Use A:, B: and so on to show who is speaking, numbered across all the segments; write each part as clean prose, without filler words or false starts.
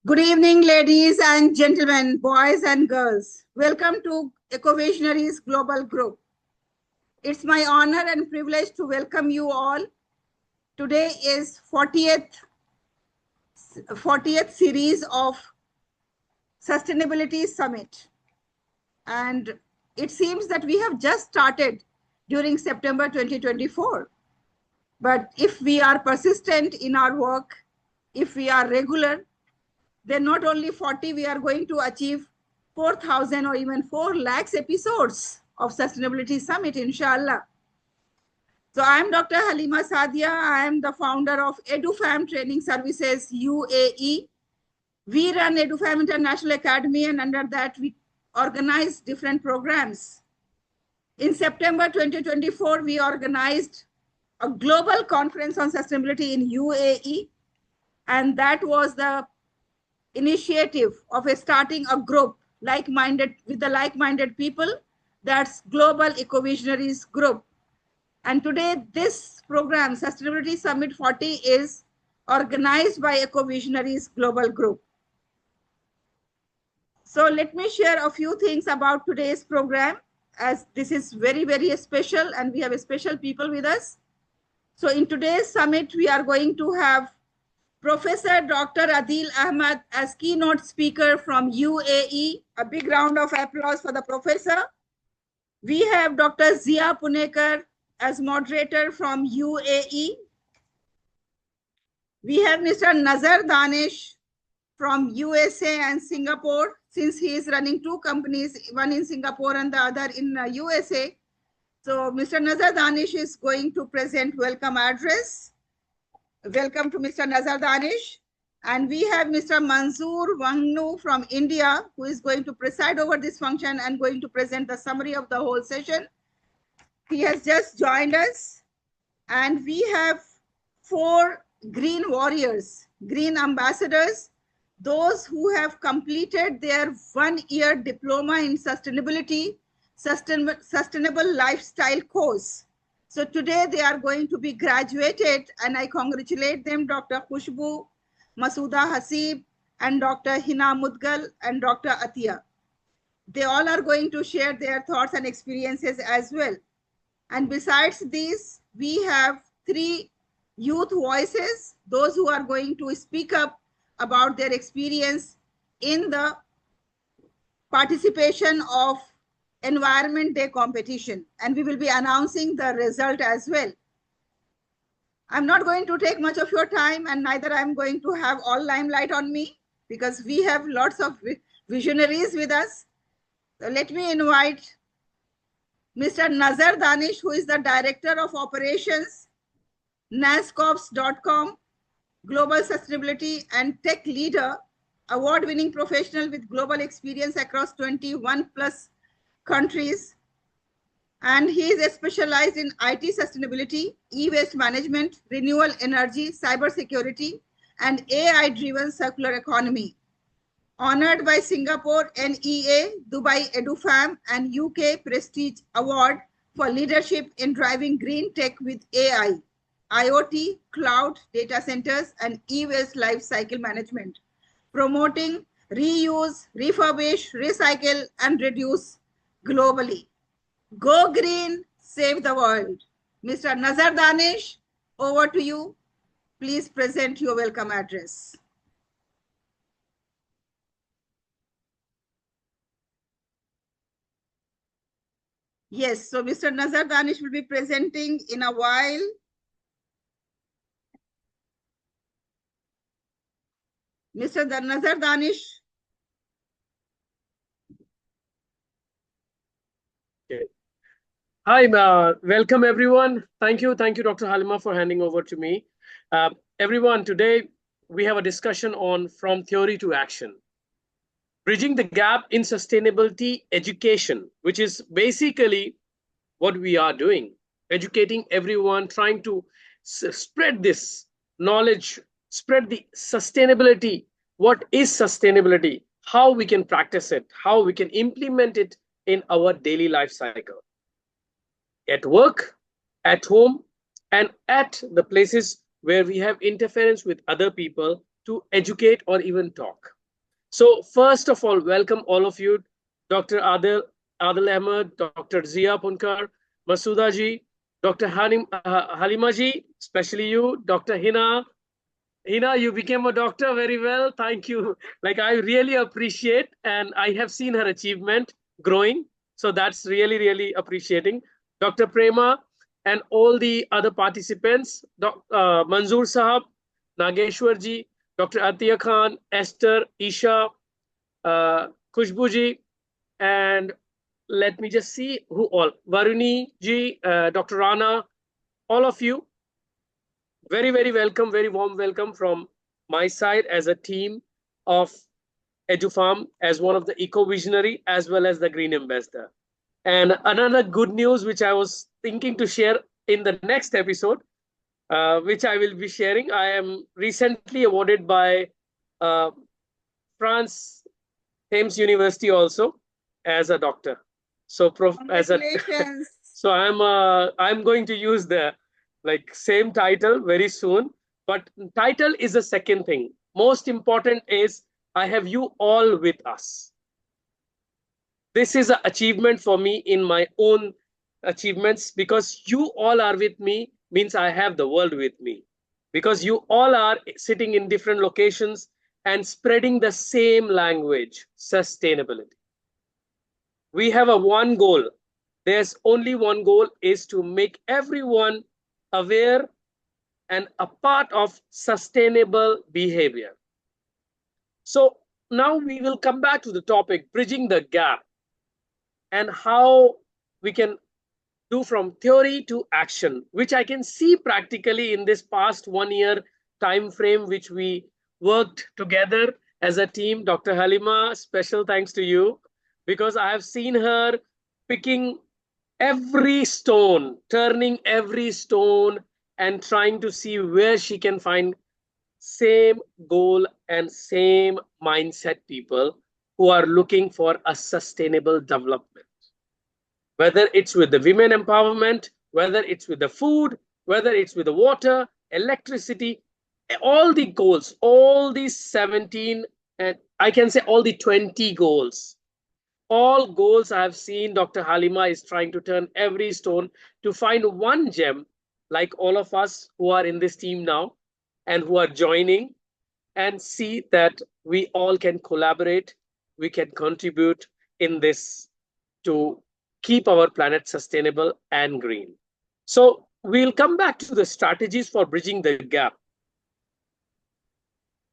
A: Good evening, ladies and gentlemen, boys and girls. Welcome to Ecovisionaries Global Group. It's my honor and privilege to welcome you all. Today is 40th series of Sustainability Summit. And it seems that we have just started during September 2024. But if we are persistent in our work, if we are regular, then not only 40, we are going to achieve 4,000 or even 4 lakhs episodes of Sustainability Summit, inshallah. So I'm Dr. Halima Sadia. I am the founder of EduFam Training Services, UAE. We run EduFam International Academy, and under that, we organize different programs. In September 2024, we organized a global conference on sustainability in UAE, and that was the initiative of starting a group with the like-minded people. That's Global Ecovisionaries Group. And today, this program, Sustainability Summit 40, is organized by Ecovisionaries Global Group. So let me share a few things about today's program, as this is very, very special and we have special people with us. So in today's summit, we are going to have Professor Dr. Adel Ahmed as keynote speaker from UAE. A big round of applause for the professor. We have Dr. Zia Punekar as moderator from UAE. We have Mr. Nazar Danish from USA and Singapore, since he is running 2 companies, one in Singapore and the other in USA. So Mr. Nazar Danish is going to present welcome address. Welcome to Mr. Nazar Danish. And we have Mr. Manzoor Wangnu from India, who is going to preside over this function and going to present the summary of the whole session. He has just joined us. And we have 4 green warriors, green ambassadors, those who have completed their 1-year diploma in sustainability, sustainable lifestyle course. So today they are going to be graduated, and I congratulate them, Dr. Khushbu, Masooda Haseeb, and Dr. Hina Mudgal, and Dr. Atia. They all are going to share their thoughts and experiences as well. And besides these, we have 3 youth voices, those who are going to speak up about their experience in the participation of Environment Day competition, and we will be announcing the result as well. I'm not going to take much of your time, and neither I'm going to have all limelight on me, because we have lots of visionaries with us. So let me invite Mr. Nazar Danish, who is the Director of Operations, nascops.com, Global Sustainability and Tech Leader, award-winning professional with global experience across 21 plus countries, and he is specialized in IT sustainability, e-waste management, renewable energy, cybersecurity, and AI-driven circular economy. Honored by Singapore NEA, Dubai EduFam, and UK Prestige Award for leadership in driving green tech with AI, IoT, cloud, data centers, and e-waste life cycle management, promoting reuse, refurbish, recycle, and reduce globally. Go green, save the world. Mr. Nazar Danish, over to you. Please present your welcome address. Yes, so Mr. Nazar Danish will be presenting in a while. Mr. Nazar Danish.
B: Okay. Hi, welcome everyone. Thank you, Dr. Halima, for handing over to me. Everyone, today we have a discussion on from theory to action. Bridging the gap in sustainability education, which is basically what we are doing. Educating everyone, trying to spread this knowledge, spread the sustainability. What is sustainability? How we can practice it, how we can implement it in our daily life cycle. At work, at home, and at the places where we have interference with other people to educate or even talk. So first of all, welcome all of you, Dr. Adel Ahmed, Dr. Zia Punkar, Masooda ji, Dr. Halima ji, especially you, Dr. Hina, you became a doctor very well. Thank you. Like, I really appreciate, and I have seen her achievement growing. So that's really, really appreciating. Dr. Prema and all the other participants, Manzoor Sahab, Nageshwar ji, Dr. Atia Khan, Esther, Isha, Khushbu ji, and let me just see who all. Varuni ji, Dr. Rana, all of you. Very, very welcome, very warm welcome from my side as a team of EduFarm, as one of the eco-visionary as well as the Green Ambassador. And another good news, which I was thinking to share in the next episode, which I will be sharing. I am recently awarded by France Thames University also as a doctor. So
A: Congratulations.
B: so I'm going to use the same title very soon. But title is the second thing. Most important is I have you all with us. This is an achievement for me in my own achievements, because you all are with me means I have the world with me, because you all are sitting in different locations and spreading the same language, sustainability. We have a one goal. There's only one goal, is to make everyone aware and a part of sustainable behavior. So now we will come back to the topic, bridging the gap, and how we can do from theory to action, which I can see practically in this past 1 year time frame, which we worked together as a team. Dr. Halima, special thanks to you, because I have seen her picking every stone, turning every stone, and trying to see where she can find same goal and same mindset people who are looking for a sustainable development. Whether it's with the women empowerment, whether it's with the food, whether it's with the water, electricity, all the goals, all these 17, and I can say all the 20 goals, all goals I have seen Dr. Halima is trying to turn every stone to find one gem, like all of us who are in this team now and who are joining, and see that we all can collaborate, we can contribute in this to keep our planet sustainable and green. So we'll come back to the strategies for bridging the gap.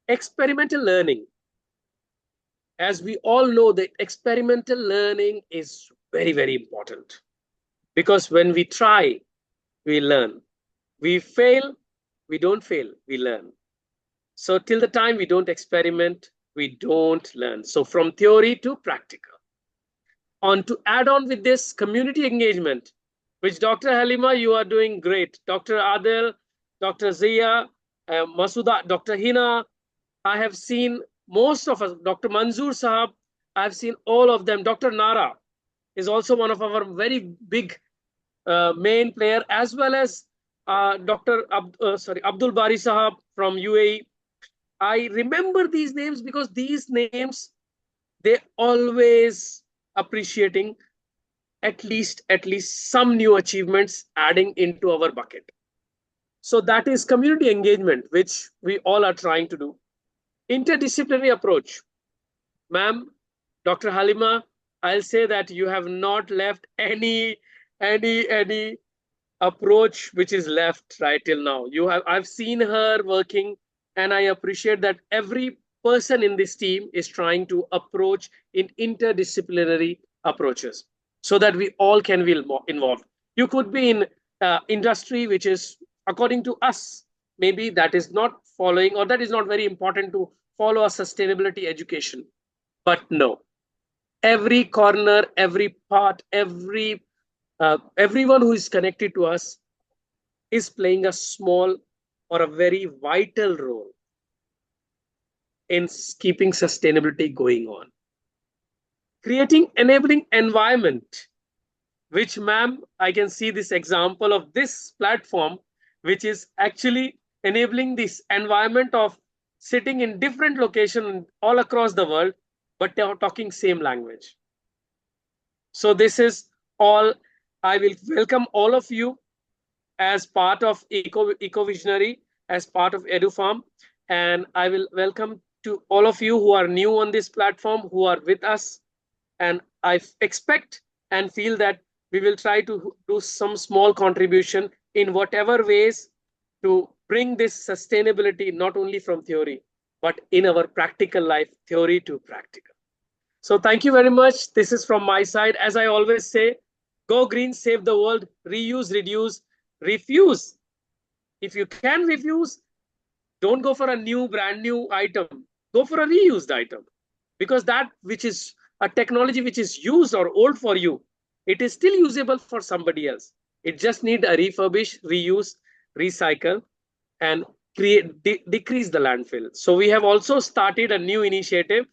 B: Experimental learning. As we all know, the experimental learning is very, very important, because when we try, we learn. We fail, we don't fail, we learn. So till the time we don't experiment, we don't learn. So from theory to practical. On to add on with this, community engagement, which Dr. Halima, you are doing great. Dr. Adel, Dr. Zia, Masooda, Dr. Hina, I have seen most of us, Dr. Manzoor Sahab, I've seen all of them. Dr. Nara is also one of our very big main player, as well as Abdul Bari Sahab from UAE. I remember these names because these names, they always appreciating at least some new achievements adding into our bucket. So that is community engagement, which we all are trying to do. Interdisciplinary approach. Ma'am, Dr. Halima, I'll say that you have not left any approach which is left right till now. I've seen her working, and I appreciate that every person in this team is trying to approach in interdisciplinary approaches so that we all can be involved. You could be in industry which is, according to us, maybe that is not following, or that is not very important to follow a sustainability education. But no, every corner, every part, everyone who is connected to us is playing a small or a very vital role in keeping sustainability going on. Creating enabling environment, which, ma'am, I can see this example of this platform, which is actually enabling this environment of sitting in different locations all across the world, but they are talking same language. So this is all. I will welcome all of you as part of Eco-Visionary, as part of EduFarm. And I will welcome to all of you who are new on this platform, who are with us. And I expect and feel that we will try to do some small contribution in whatever ways to bring this sustainability, not only from theory, but in our practical life, theory to practical. So thank you very much. This is from my side. As I always say, go green, save the world, reuse, reduce, refuse. If you can refuse, don't go for a new, brand new item. Go for a reused item. Because that which is a technology which is used or old for you, it is still usable for somebody else. It just need a refurbish, reuse, recycle, and decrease the landfill. So we have also started a new initiative,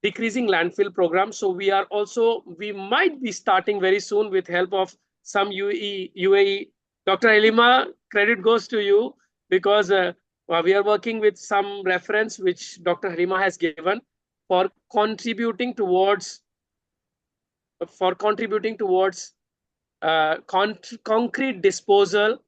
B: decreasing landfill program. So we might be starting very soon with help of some UAE. Dr. Halima, credit goes to you, because we are working with some reference which Dr. Halima has given for contributing towards concrete disposal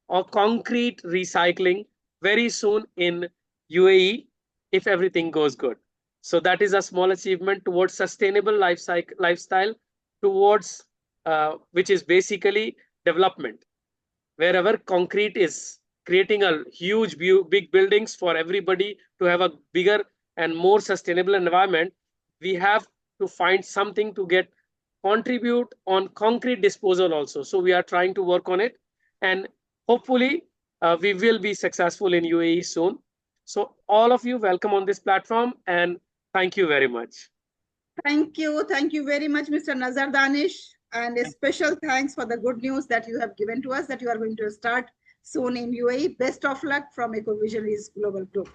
B: or concrete recycling very soon in UAE, if everything goes good. So that is a small achievement towards sustainable lifestyle, towards which is basically development. Wherever concrete is creating a huge, big buildings for everybody to have a bigger and more sustainable environment, we have to find something to contribute on concrete disposal also. So we are trying to work on it, and hopefully we will be successful in UAE soon. So all of you, welcome on this platform, and thank you very much.
A: Thank you. Thank you very much, Mr. Nazar Danish. And a special thanks for the good news that you have given to us, that you are going to start soon in UAE. Best of luck from Eco-Visionaries Global Group.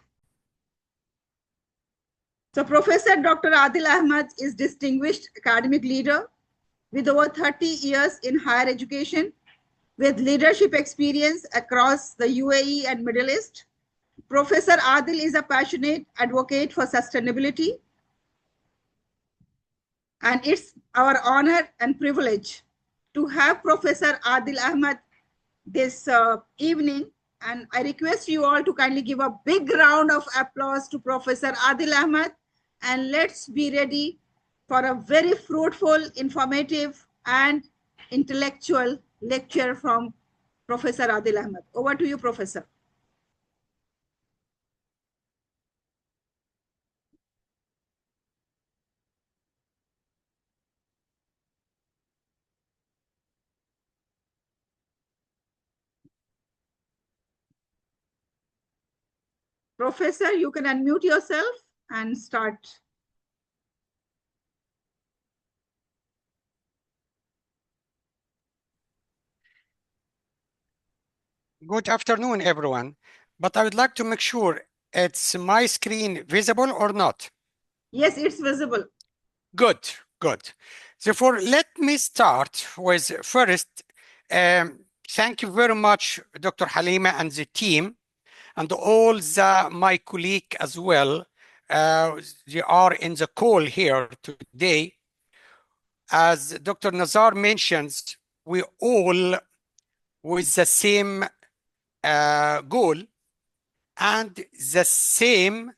A: So Professor Dr. Adel Ahmed is distinguished academic leader with over 30 years in higher education, with leadership experience across the UAE and Middle East. Professor Adel is a passionate advocate for sustainability, and it's our honor and privilege to have Professor Adel Ahmed this evening. And I request you all to kindly give a big round of applause to Professor Adel Ahmed. And let's be ready for a very fruitful, informative, and intellectual lecture from Professor Adel Ahmed. Over to you, Professor. Professor, you can unmute yourself and start.
C: Good afternoon, everyone. But I would like to make sure it's my screen visible or not.
A: Yes, it's visible.
C: Good, good. Therefore, let me start with first, thank you very much, Dr. Halima and the team, and all my colleagues as well. They are in the call here today. As Dr. Nazar mentions, we all with the same goal and the same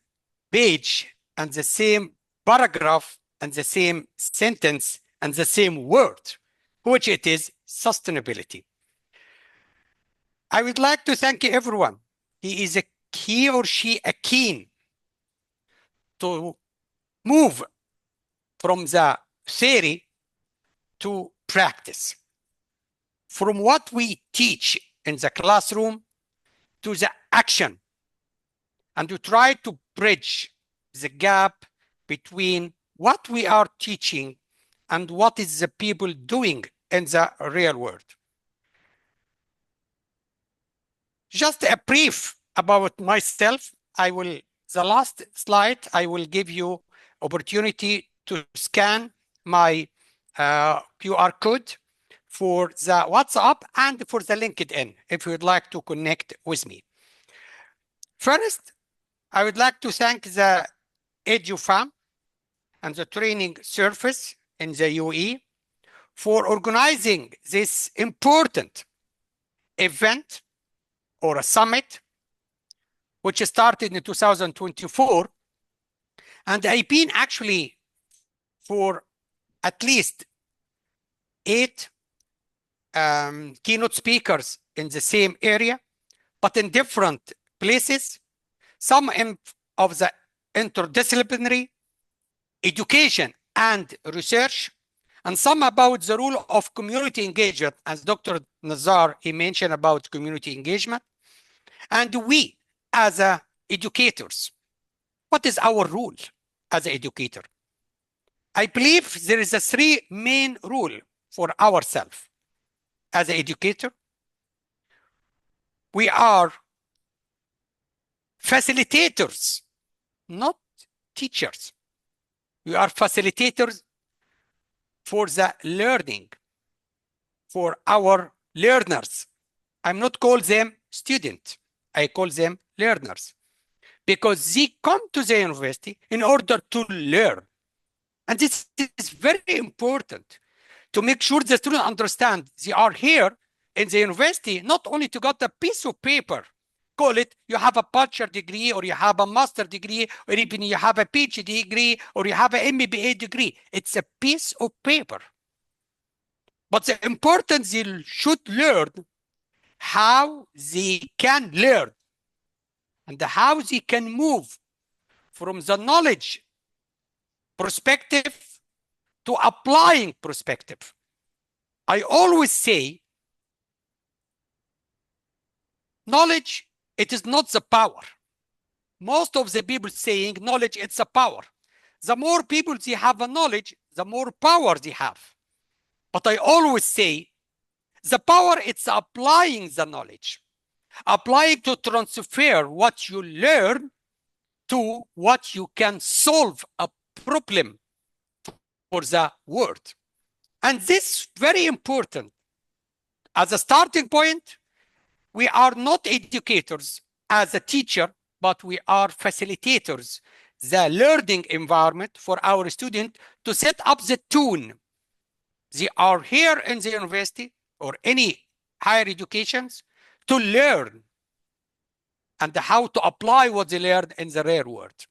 C: page and the same paragraph and the same sentence and the same word, which it is sustainability. I would like to thank everyone. He or she a keen to move from the theory to practice. From what we teach in the classroom to the action, and to try to bridge the gap between what we are teaching and what is the people doing in the real world. Just a brief about myself. The last slide, I will give you opportunity to scan my QR code for the WhatsApp and for the LinkedIn if you'd like to connect with me. First, I would like to thank the EduFam and the training service in the UAE for organizing this important event or a summit, which started in 2024. And I've been actually for at least 8 keynote speakers in the same area, but in different places, some of the interdisciplinary education and research, and some about the role of community engagement, as Dr. Nazar, he mentioned about community engagement. And we, as educators, what is our role as an educator? I believe there is a 3 main rule for ourselves as an educator. We are facilitators, not teachers. We are facilitators for the learning, for our learners. I'm not call them students, I call them learners, because they come to the university in order to learn. And this is very important to make sure the students understand they are here in the university not only to get a piece of paper, call it you have a bachelor degree or you have a master degree or even you have a PhD degree or you have an MBA degree. It's a piece of paper. But the important, they should learn how they can learn and how they can move from the knowledge perspective to applying perspective. I always say, knowledge, it is not the power. Most of the people saying knowledge, it's a power. The more people they have a knowledge, the more power they have. But I always say, the power, it's applying the knowledge. Applying to transfer what you learn to what you can solve a problem for the world. And this is very important. As a starting point, we are not educators as a teacher, but we are facilitators, the learning environment for our students to set up the tune. They are here in the university or any higher educations to learn and how to apply what they learned in the real world.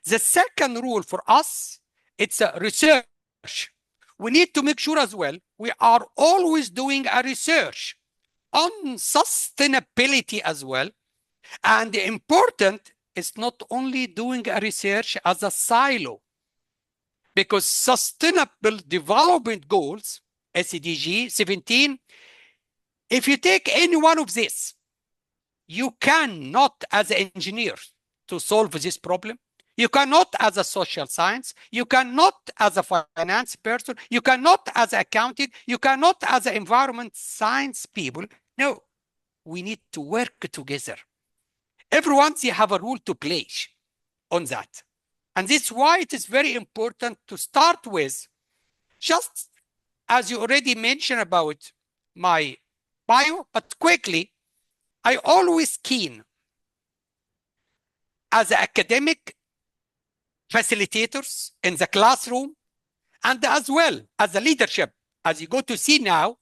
C: The second rule for us, it's a research. We need to make sure as well, we are always doing a research on sustainability as well. And the important is not only doing a research as a silo, because Sustainable Development Goals, SDG 17, if you take any one of these, you cannot as an engineer to solve this problem. You cannot as a social science, you cannot as a finance person, you cannot as an accountant, you cannot as an environment science people. No, we need to work together. Everyone, they have a role to play on that. And this is why it is very important to start with, just as you already mentioned about my bio, but quickly, I always keen as an academic facilitators in the classroom and as well as a leadership. As you go to see now,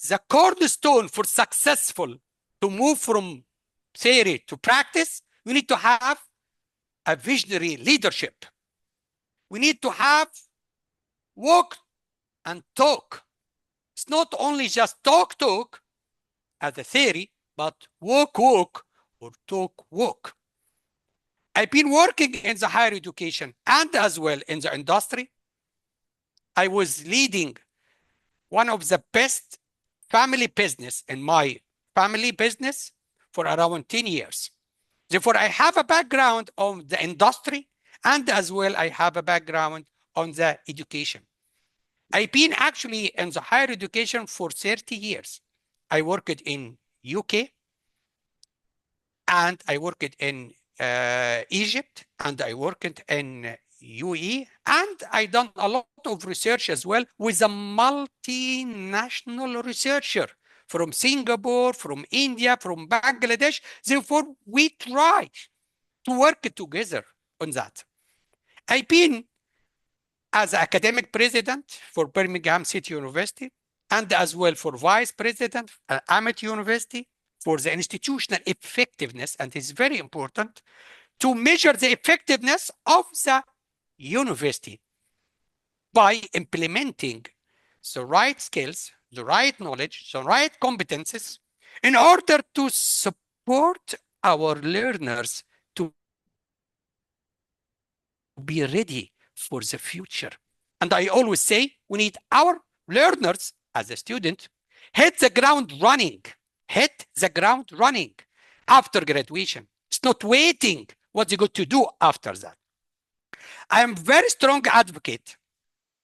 C: the cornerstone for successful to move from theory to practice, we need to have a visionary leadership. We need to have walk and talk. It's not only just talk as a theory, but walk or talk. I've been working in the higher education and as well in the industry. I was leading one of the best family business in my family business for around 10 years. Therefore, I have a background on the industry and as well I have a background on the education. I've been actually in the higher education for 30 years. I worked in UK and I worked in Egypt and I worked in UAE and I done a lot of research as well with a multinational researcher from Singapore, from India, from Bangladesh. Therefore, we try to work together on that. I've been as academic president for Birmingham City University, and as well for vice president at Amity University for the institutional effectiveness, and it's very important to measure the effectiveness of the university by implementing the right skills, the right knowledge, the right competences in order to support our learners to be ready for the future. And I always say we need our learners as a student hit the ground running after graduation. It's not waiting what they're going to do after that. I am very strong advocate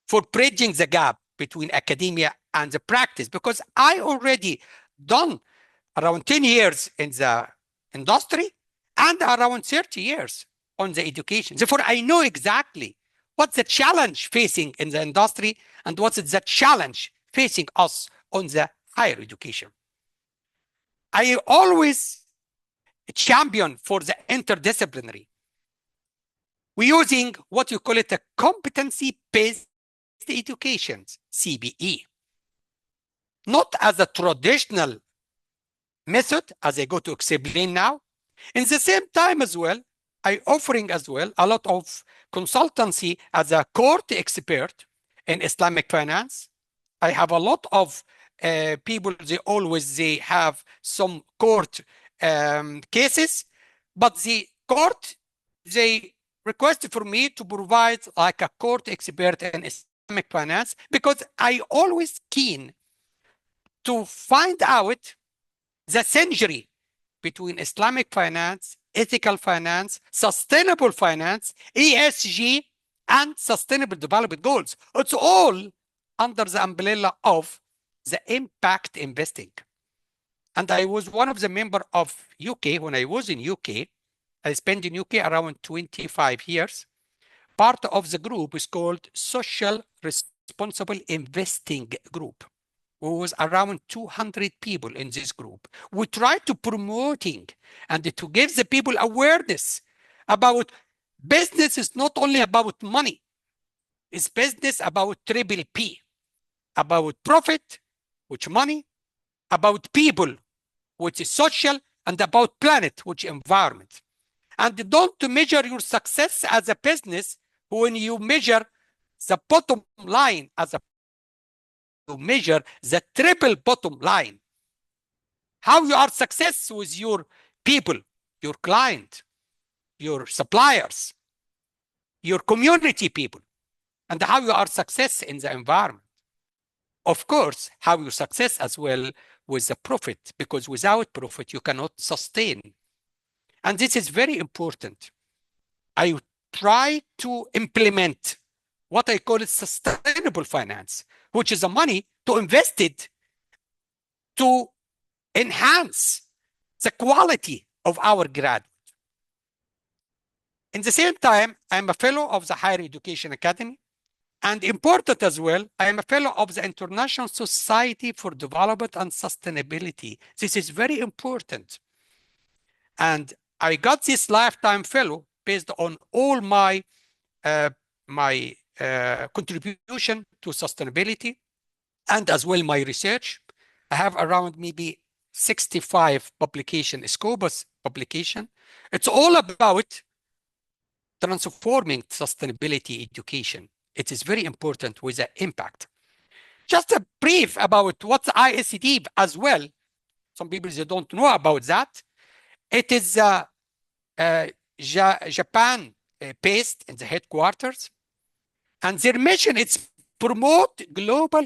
C: for bridging the gap between academia and the practice, because I already done around 10 years in the industry and around 30 years on the education. Therefore, I know exactly what's the challenge facing in the industry and what's the challenge facing us on the higher education. I always champion for the interdisciplinary. We're using what you call it a competency-based education, CBE. Not as a traditional method, as I go to explain now. In the same time as well, I offering as well a lot of consultancy as a court expert in Islamic finance. I have a lot of people, they have some court cases, but the court, they requested for me to provide like a court expert in Islamic finance, because I always keen to find out the synergy between Islamic finance, ethical finance, sustainable finance, ESG, and sustainable development goals. It's all under the umbrella of the impact investing. And I was one of the members of UK. When I was in UK, I spent in UK around 25 years. Part of the group is called Social Responsible Investing Group. We was around 200 people in this group. We tried to promoting and to give the people awareness about business is not only about money. It's business about triple P, about profit, which money, about people, which is social, and about planet, which environment. And don't measure your success as a business when you measure the bottom line as a to measure the triple bottom line. How you are success with your people, your client, your suppliers, your community people, and how you are success in the environment. Of course, how you success as well with the profit, because without profit, you cannot sustain. And this is very important. I try to implement what I call it sustainable finance, which is the money to invest it to enhance the quality of our graduate. In the same time, I'm a fellow of the Higher Education Academy, and important as well, I am a fellow of the International Society for Development and Sustainability. This is very important. And I got this lifetime fellow based on all my contribution to sustainability and as well my research. I have around maybe 65 publication, Scopus publication. It's all about transforming sustainability education. It is very important with the impact. Just a brief about what's ISD as well. Some people, they don't know about that. It is Japan based in the headquarters. And their mission is promote global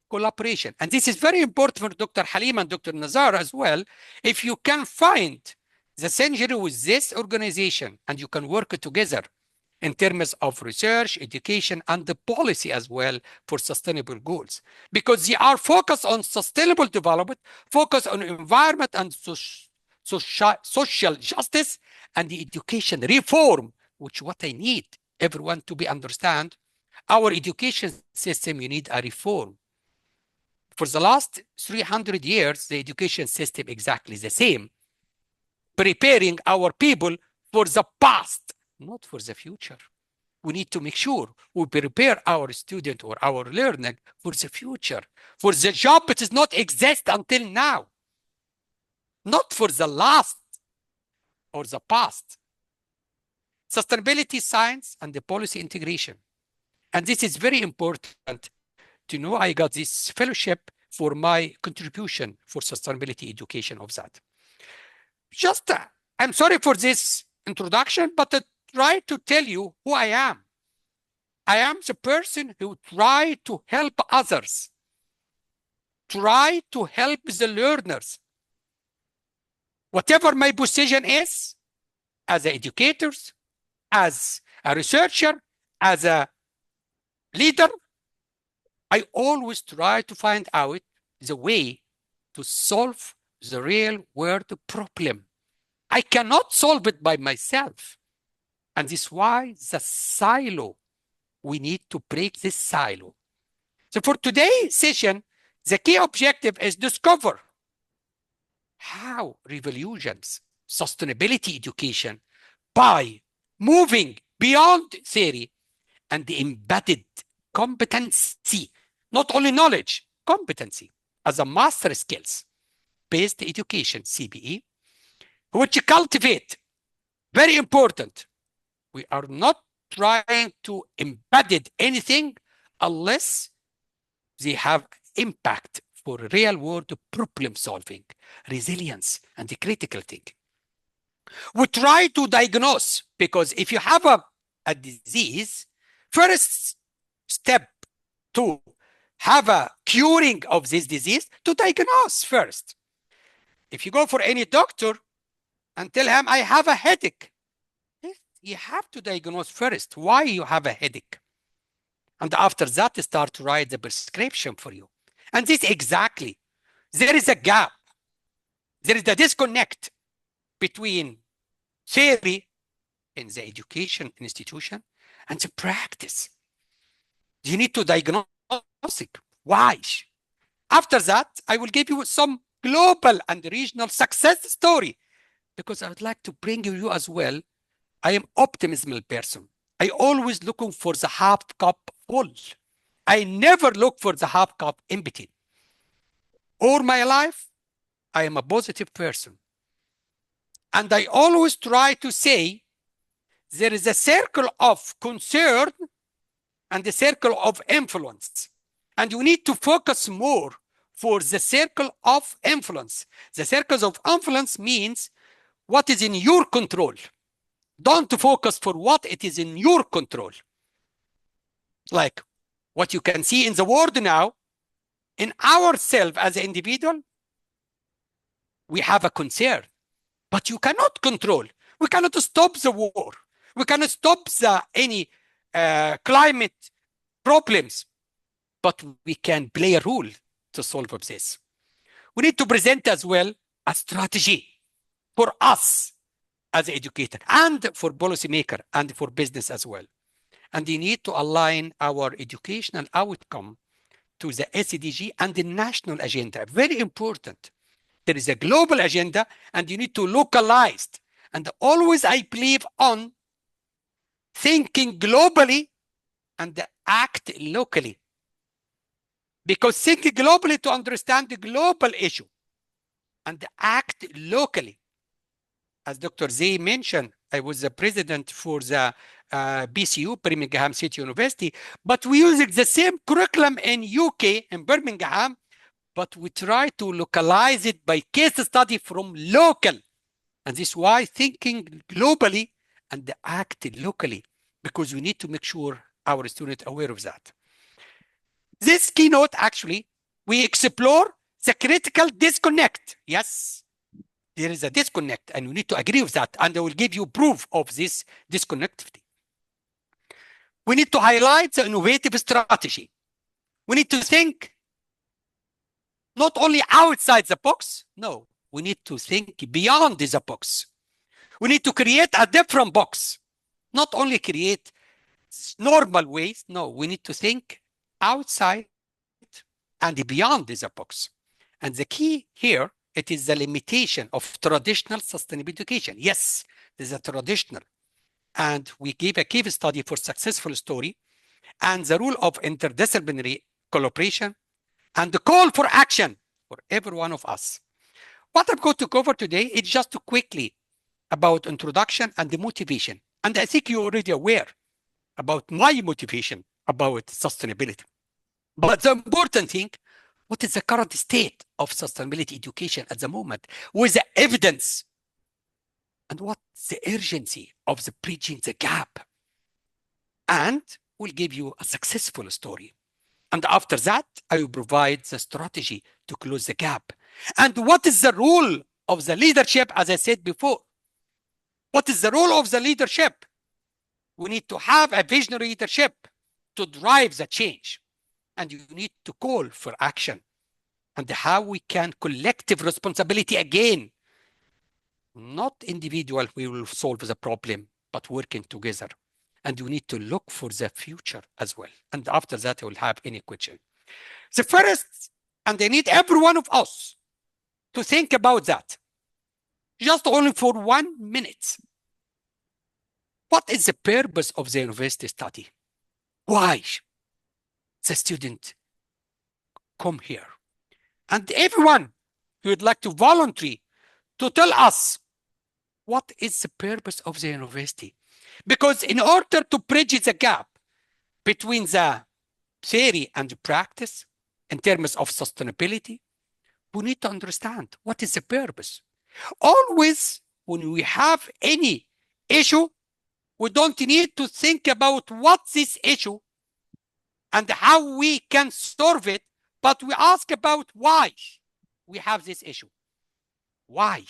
C: collaboration. And this is very important for Dr. Halim and Dr. Nazar as well. If you can find the synergy with this organization and you can work together in terms of research, education, and the policy as well for sustainable goals. Because they are focused on sustainable development, focused on environment and social justice, and the education reform, which what I need everyone to be understand. Our education system, you need a reform For the last 300 years, the education system exactly the same, preparing our people for the past, not for the future. We need to make sure we prepare our student or our learner for the future, for the job that does not exist until now, not for the last or the past. Sustainability science and the policy integration. And this is very important to know. I got this fellowship for my contribution for sustainability education of that. Just, I'm sorry for this introduction, but I try to tell you who I am. I am the person who try to help others, try to help the learners. Whatever my position is, as an educator, as a researcher, as a leader, I always try to find out the way to solve the real world problem. I cannot solve it by myself. And this is why the silo, we need to break this silo. So for today's session, the key objective is discover how revolutions, sustainability education, by moving beyond theory and the embedded competency, not only knowledge, competency as a master skills-based education, CBE, which cultivate, very important, we are not trying to embed anything unless they have impact for real world problem solving, resilience, and the critical thinking. We try to diagnose, because if you have a disease, first step to have a curing of this disease, to diagnose first. If you go for any doctor and tell him, I have a headache, you have to diagnose first why you have a headache. And after that, start to write the prescription for you. And this exactly, there is a gap. There is a disconnect between theory in the education institution and the practice. You need to diagnose it. Why? After that, I will give you some global and regional success story, because I would like to bring you as well. I am optimismal person. I always looking for the half cup full. I never look for the half cup empty. All my life, I am a positive person. And I always try to say there is a circle of concern and a circle of influence. And you need to focus more for the circle of influence. The circles of influence means what is in your control. Don't focus for what it is in your control. Like what you can see in the world now, in ourselves as an individual, we have a concern, but you cannot control. We cannot stop the war. We cannot stop any climate problems, but we can play a role to solve this. We need to present as well a strategy for us as an educator and for policymaker and for business as well. And we need to align our educational outcome to the SDG and the national agenda. Very important. There is a global agenda and you need to localize. And always I believe on thinking globally and act locally. Because thinking globally to understand the global issue and act locally. As Dr. Zay mentioned, I was the president for the BCU, Birmingham City University, but we use the same curriculum in UK, in Birmingham, but we try to localize it by case study from local. And this is why thinking globally and act locally, because we need to make sure our students are aware of that. This keynote, actually, we explore the critical disconnect. Yes, there is a disconnect, and we need to agree with that. And I will give you proof of this disconnectivity. We need to highlight the innovative strategy. We need to think not only outside the box, no, we need to think beyond the box. We need to create a different box, not only create normal ways, no, we need to think outside and beyond the box. And the key here, it is the limitation of traditional sustainable education. Yes, there's a traditional. And we gave a case study for successful story and the rule of interdisciplinary collaboration and the call for action for every one of us. What I'm going to cover today is just to quickly about introduction and the motivation. And I think you're already aware about my motivation about sustainability. But the important thing, what is the current state of sustainability education at the moment with the evidence? And what's the urgency of the bridging the gap? And we'll give you a successful story. And after that, I will provide the strategy to close the gap. And what is the role of the leadership, as I said before? What is the role of the leadership? We need to have a visionary leadership to drive the change. And you need to call for action. And how we can collective responsibility again. Not individual, we will solve the problem, but working together. And you need to look for the future as well. And after that, I will have any question. The first, and I need every one of us to think about that. Just only for 1 minute. What is the purpose of the university study? Why the student come here? And everyone who would like to volunteer to tell us what is the purpose of the university. Because in order to bridge the gap between the theory and the practice in terms of sustainability, we need to understand what is the purpose. Always when we have any issue, we don't need to think about what's this issue and how we can solve it, but we ask about why we have this issue. Why?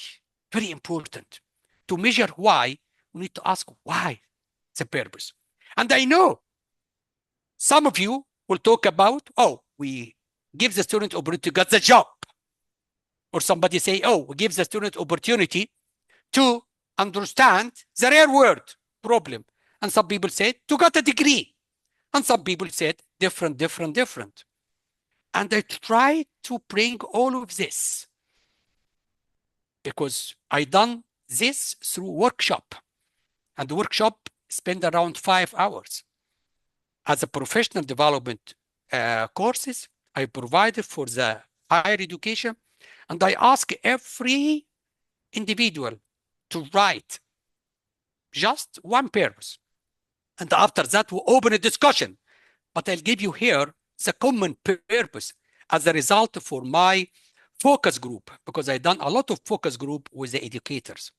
C: Very important. To measure why, we need to ask why the purpose. And I know some of you will talk about, oh, we give the student opportunity to get the job. Or somebody say, oh, we give the student opportunity to understand the real world problem. And some people said to get a degree. And some people said different. And I try to bring all of this because I done this through workshop. And the workshop spent around 5 hours. As a professional development courses, I provided for the higher education. And I ask every individual to write just one purpose. And after that, we open a discussion. But I'll give you here the common purpose as a result for my focus group, because I've done a lot of focus group with the educators.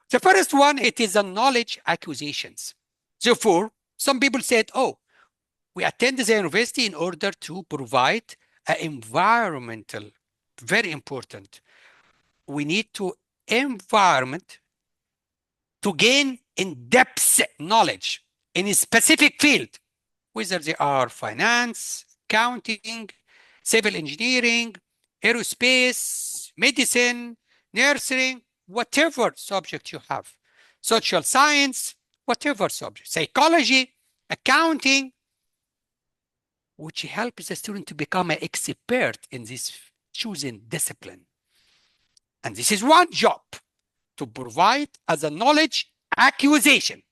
C: The first one, it is a knowledge acquisitions. Therefore, some people said, oh, we attend the university in order to provide an environmental, very important. We need to environment to gain in-depth knowledge in a specific field, whether they are finance, accounting, civil engineering, aerospace, medicine, nursing, whatever subject you have, social science, whatever subject, psychology, accounting, which helps the student to become an expert in this chosen discipline. And this is one job to provide as a knowledge acquisition.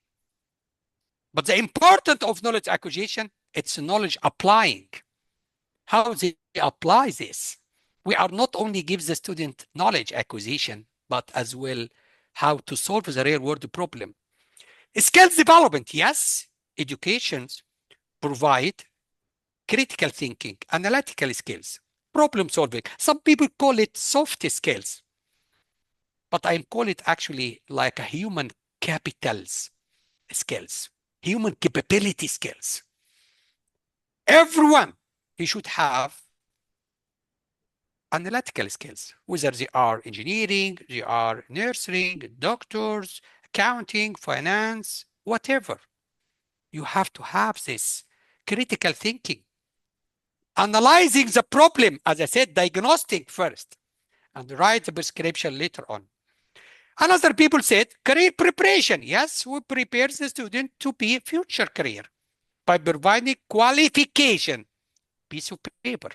C: But the importance of knowledge acquisition, it's knowledge applying. How they apply this? We are not only give the student knowledge acquisition, but as well how to solve the real world problem. Skills development, yes, educations provide critical thinking, analytical skills, problem solving. Some people call it soft skills, but I call it actually like a human capitals skills, human capability skills. Everyone, he should have analytical skills, whether they are engineering, they are nursing, doctors, accounting, finance, whatever. You have to have this critical thinking. Analyzing the problem, as I said, diagnostic first, and write the prescription later on. And other people said career preparation. Yes, we prepare the student to be a future career by providing qualification, piece of paper.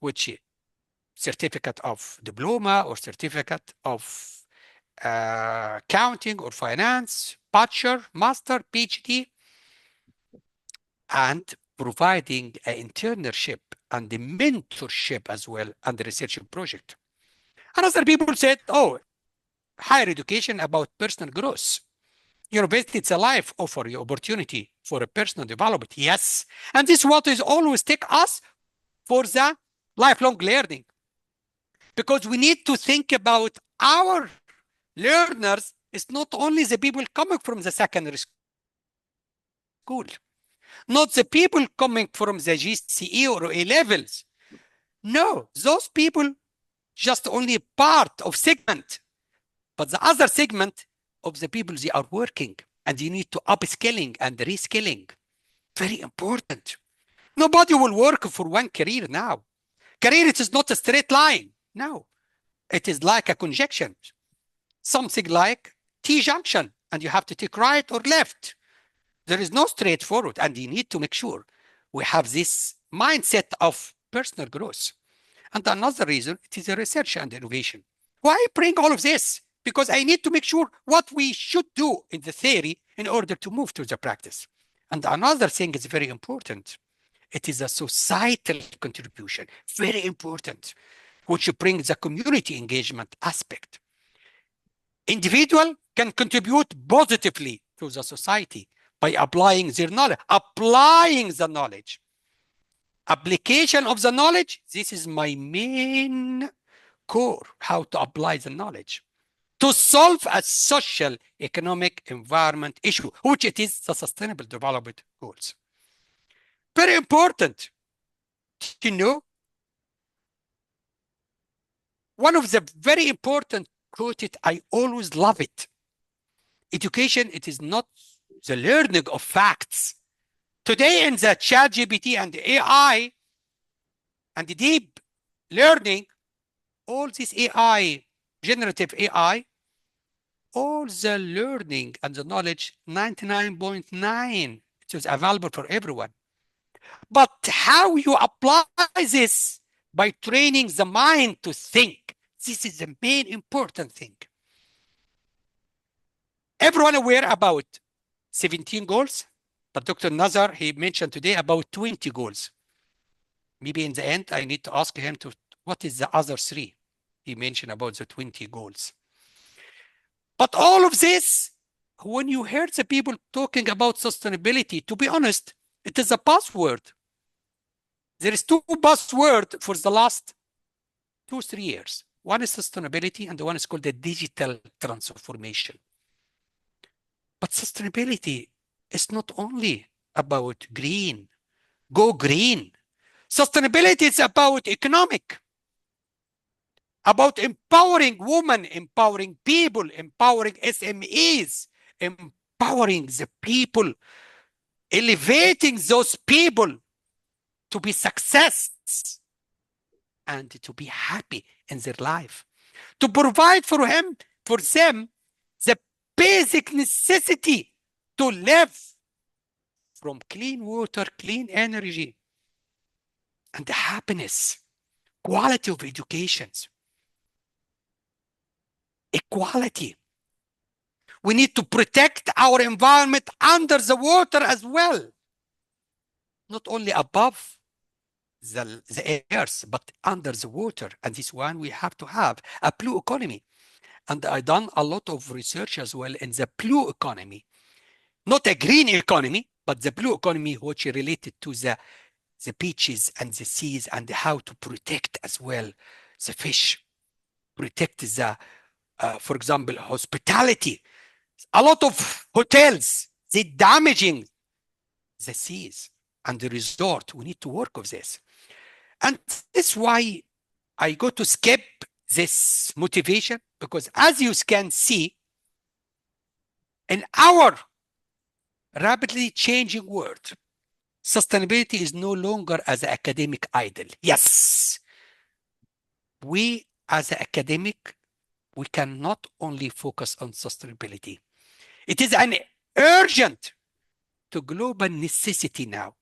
C: which certificate of diploma or certificate of accounting or finance, bachelor, master, PhD, and providing an internship and the mentorship as well and the research project. And other people said, oh, higher education about personal growth. University, it's a life offer you opportunity for a personal development. Yes. And this is what is always take us for the lifelong learning. Because we need to think about our learners. It's not only the people coming from the secondary school, not the people coming from the GCE or A levels. No, those people just only part of segment, but the other segment of the people, they are working and you need to upskilling and reskilling. Very important. Nobody will work for one career now. Career, it is not a straight line. No, it is like a conjunction. Something like T-junction, and you have to take right or left. There is no straightforward, and you need to make sure we have this mindset of personal growth. And another reason, it is a research and innovation. Why I bring all of this? Because I need to make sure what we should do in the theory in order to move to the practice. And another thing is very important. It is a societal contribution, very important, which brings the community engagement aspect. Individual can contribute positively to the society by applying their knowledge, applying the knowledge. Application of the knowledge, this is my main core, how to apply the knowledge to solve a social, economic, environment issue, which it is the Sustainable Development Goals. Very important to know. One of the very important quoted, I always love it. Education, it is not the learning of facts. Today in the ChatGPT and the AI and the deep learning, all this AI, generative AI, all the learning and the knowledge, 99.9, it is available for everyone. But how you apply this by training the mind to think, this is the main important thing. Everyone aware about 17 goals, but Dr. Nazar, he mentioned today about 20 goals. Maybe in the end, I need to ask him to, what is the other 3? He mentioned about the 20 goals. But all of this, when you hear the people talking about sustainability, to be honest, it is a buzzword. There is 2 buzzwords for the last 2-3 years. One is sustainability and the one is called the digital transformation. But sustainability is not only about green, go green. Sustainability is about economic, about empowering women, empowering people, empowering SMEs, empowering the people, elevating those people to be success and to be happy in their life, to provide for them the basic necessity to live, from clean water, clean energy, and the happiness, quality of education, equality. We need to protect our environment under the water as well, not only above the earth, but under the water. And this one, we have to have a blue economy. And I've done a lot of research as well in the blue economy, not a green economy, but the blue economy, which is related to the beaches and the seas and how to protect as well the fish, protect the, for example, hospitality. A lot of hotels, they're damaging the seas and the resort. We need to work with this. And that's why I go to skip this motivation, because as you can see, in our rapidly changing world, sustainability is no longer as an academic idol. Yes, we as an academic, we cannot only focus on sustainability. It is an urgent to global necessity now.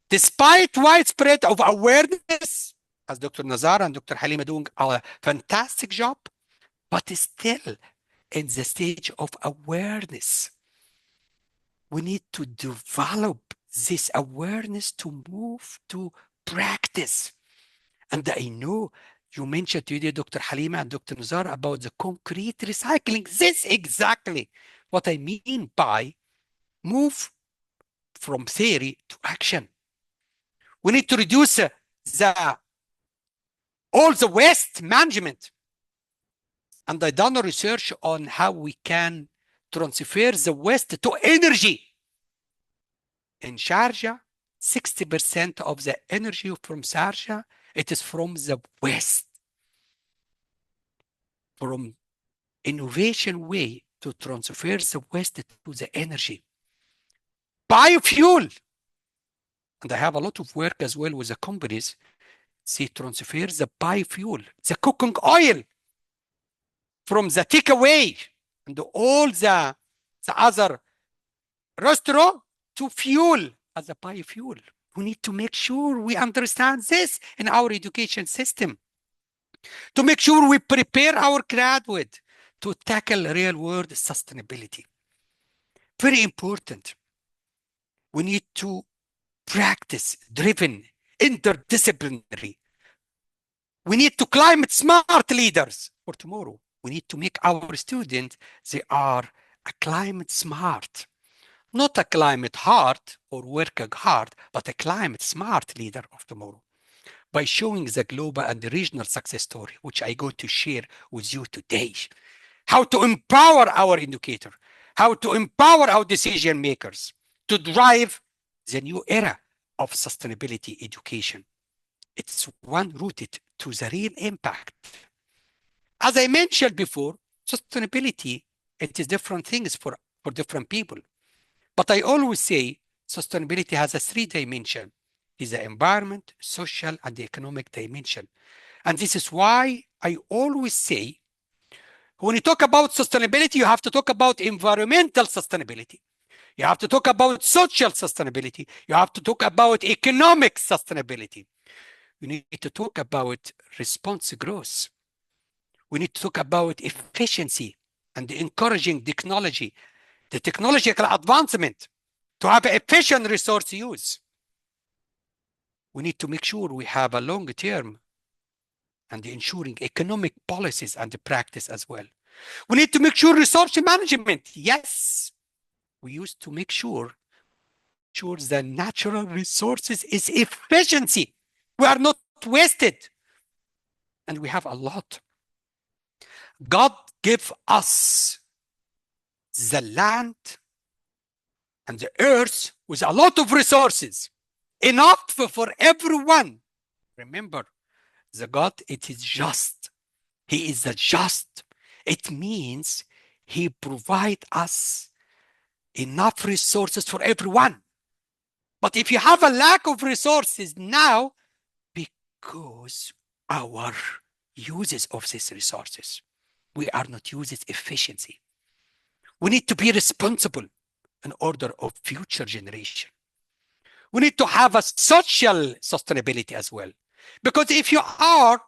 C: Despite widespread of awareness as Dr. Nazar and Dr. Halima doing a fantastic job, but still in the stage of awareness. We need to develop this awareness to move to practice. And I know you mentioned today, Dr. Halima and Dr. Nazar, about the concrete recycling. This is exactly what I mean by move from theory to action. We need to reduce all the waste management. And I done a research on how we can transfer the waste to energy. In Sharjah, 60% of the energy from Sharjah, it is from the waste. From innovation way to transfer the waste to the energy. Biofuel. And I have a lot of work as well with the companies. They transfer the biofuel, the cooking oil from the takeaway and all the other restaurant to fuel as a biofuel. We need to make sure we understand this in our education system. To make sure we prepare our graduate to tackle real world sustainability. Very important. We need to practice driven, interdisciplinary. We need to climate smart leaders for tomorrow. We need to make our students, they are a climate smart, not a climate hard or working hard, but a climate smart leader of tomorrow. By showing the global and the regional success story, which I go to share with you today. How to empower our educator, how to empower our decision makers to drive the new era of sustainability education. It's one rooted to the real impact. As I mentioned before, sustainability, it is different things for different people. But I always say sustainability has a 3 dimension. Is the environment, social, and the economic dimension. And this is why I always say, when you talk about sustainability, you have to talk about environmental sustainability. You have to talk about social sustainability. You have to talk about economic sustainability. You need to talk about responsive growth. We need to talk about efficiency and encouraging technology, the technological advancement to have efficient resource use. We need to make sure we have a long term and ensuring economic policies and practice as well. We need to make sure resource management. Yes, we used to make sure the natural resources is efficiency. We are not wasted. And we have a lot. God gave us the land and the earth with a lot of resources. Enough for everyone. Remember, the God, it is just. He is the just. It means he provides us enough resources for everyone. But if you have a lack of resources now, because our uses of these resources, we are not using efficiency. We need to be responsible in order of future generation. We need to have a social sustainability as well. Because if you are,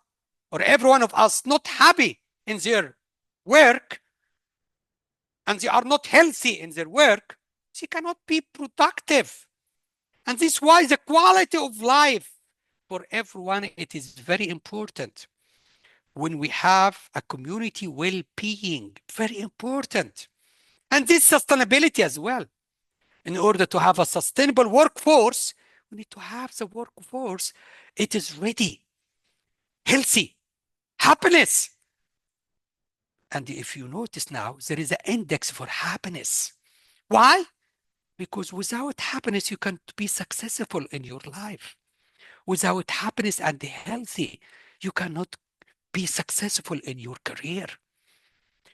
C: or every one of us, not happy in their work, and they are not healthy in their work, they cannot be productive. And this is why the quality of life for everyone, it is very important. When we have a community well-being, very important. And this sustainability as well. In order to have a sustainable workforce, we need to have the workforce, it is ready, healthy, happiness. And if you notice now, there is an index for happiness. Why? Because without happiness, you can't be successful in your life. Without happiness and healthy, you cannot be successful in your career.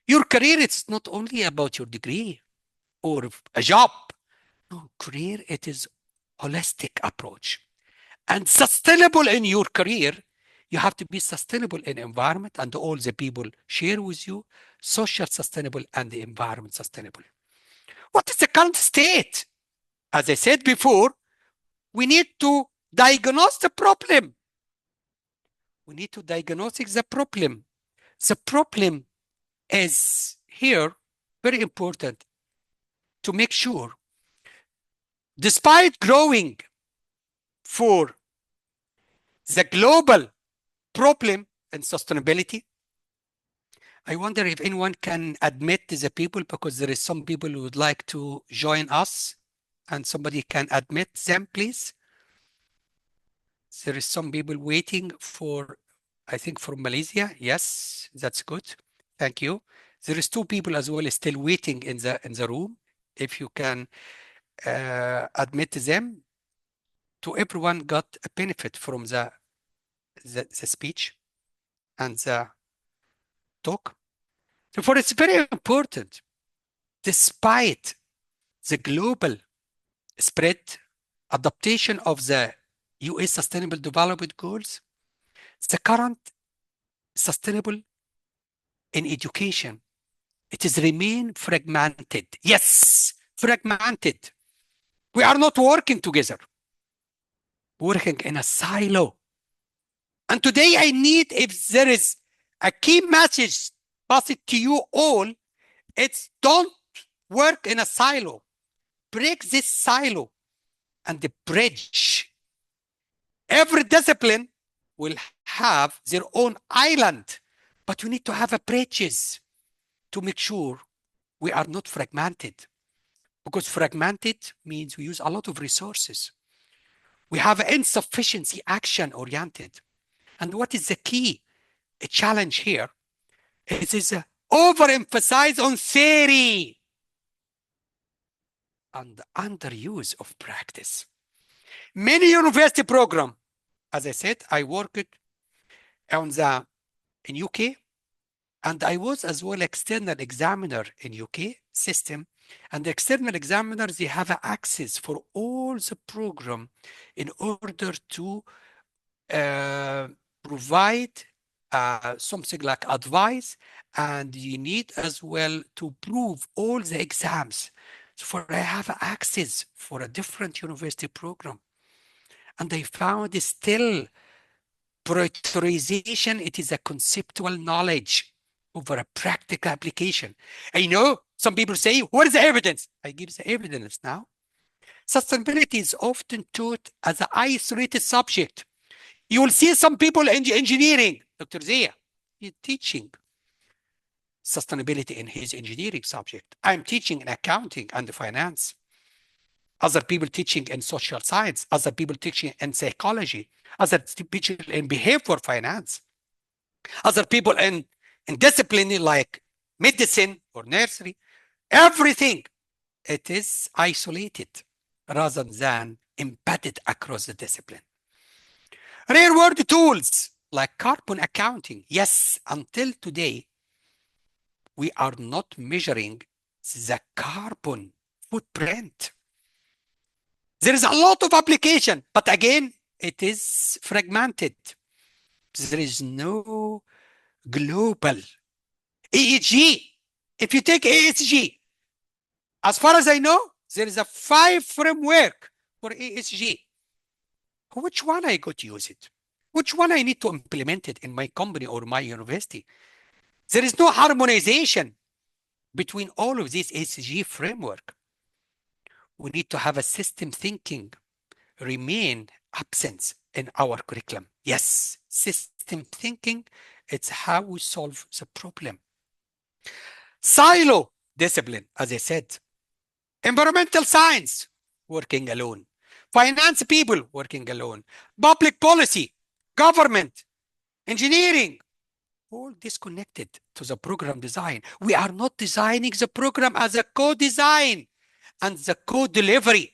C: Your career, it's not only about your degree or a job. No, career, it is holistic approach. And sustainable in your career, you have to be sustainable in environment and all the people share with you, social sustainable and the environment sustainable. What is the current state? As I said before, we need to diagnose the problem. We need to diagnose the problem. The problem is here very important to make sure, despite growing for the global problem and sustainability, I wonder if anyone can admit the people, because there is some people who would like to join us, and somebody can admit them, please. There is some people waiting for, I think, from Malaysia. Yes, that's good. Thank you. There is 2 people as well still waiting in the room. If you can admit them, to everyone got a benefit from the speech and the talk. Therefore, it's very important, despite the global spread, adaptation of the US Sustainable Development Goals, the current sustainable in education, it is remain fragmented. Yes, fragmented. We are not working together, working in a silo. And today I need, if there is a key message passed to you all, it's don't work in a silo. Break this silo and bridge. Every discipline will have their own island, but we need to have a bridges to make sure we are not fragmented, because fragmented means we use a lot of resources. We have insufficiency action oriented. And what is the key challenge here? It is overemphasize on theory and underuse of practice. Many university program, as I said, I worked on in UK, and I was as well external examiner in UK system. And the external examiners, they have access for all the program in order to provide something like advice, and you need as well to prove all the exams. So for I have access for a different university program, and I found still prioritization, it is a conceptual knowledge over a practical application. I know some people say, what is the evidence? I give the evidence now. Sustainability is often taught as an isolated subject. You will see some people in engineering, Dr. Zia, he's teaching sustainability in his engineering subject. I'm teaching in accounting and finance. Other people teaching in social science, other people teaching in psychology, other people in behavior finance, other people in discipline like medicine or nursery. Everything, it is isolated rather than embedded across the discipline. Real world tools like carbon accounting. Yes, until today, we are not measuring the carbon footprint. There is a lot of application, but again, it is fragmented. There is no global ESG. If you take ESG, as far as I know, there is a 5 framework for ESG. Which one I got to use it? Which one I need to implement it in my company or my university? There is no harmonization between all of these ESG framework. We need to have a system thinking remain absent in our curriculum. Yes, system thinking, it's how we solve the problem. Silo discipline, as I said. Environmental science, working alone. Finance people, working alone. Public policy, government, engineering, all disconnected to the program design. We are not designing the program as a co-design and the co-delivery.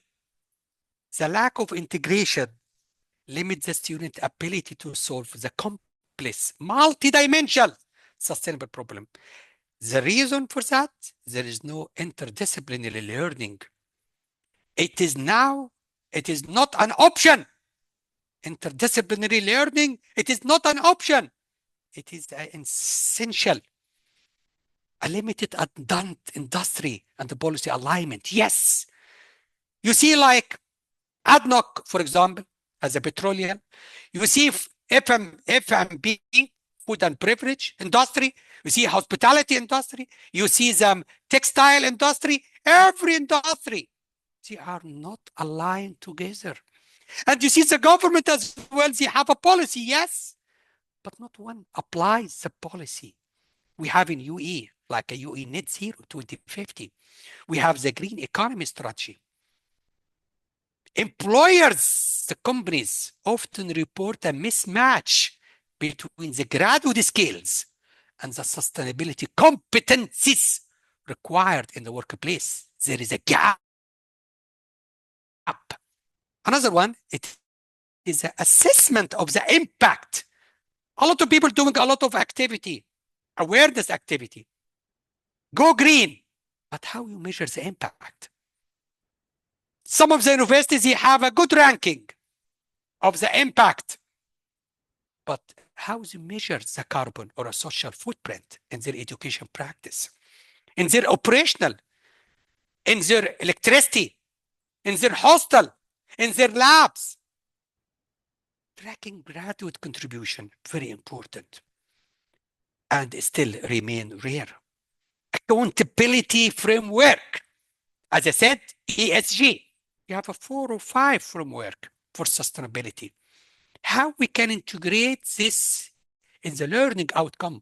C: The lack of integration limits the student ability to solve the complex, multi-dimensional sustainable problem. The reason for that, there is no interdisciplinary learning. It is now, it is not an option. Interdisciplinary learning, it is not an option. It is essential. A limited industry and the policy alignment. Yes. You see like ADNOC, for example, as a petroleum, you see F&B, food and beverage industry. You see hospitality industry. You see the textile industry. Every industry, they are not aligned together. And you see the government as well, they have a policy, yes, but not one applies the policy. We have in UE, like a UE net zero 2050. We have the green economy strategy. Employers, the companies often report a mismatch between the graduate skills and the sustainability competencies required in the workplace. There is a gap. Another one, it is the assessment of the impact. A lot of people doing a lot of activity, awareness activity. Go green, but how you measure the impact? Some of the universities, they have a good ranking of the impact, but how you measure the carbon or a social footprint in their education practice, in their operational, in their electricity, in their hostel, in their labs. Tracking graduate contribution, very important, and still remain rare. Accountability framework, as I said, ESG. You have a 4 or 5 framework for sustainability. How we can integrate this in the learning outcome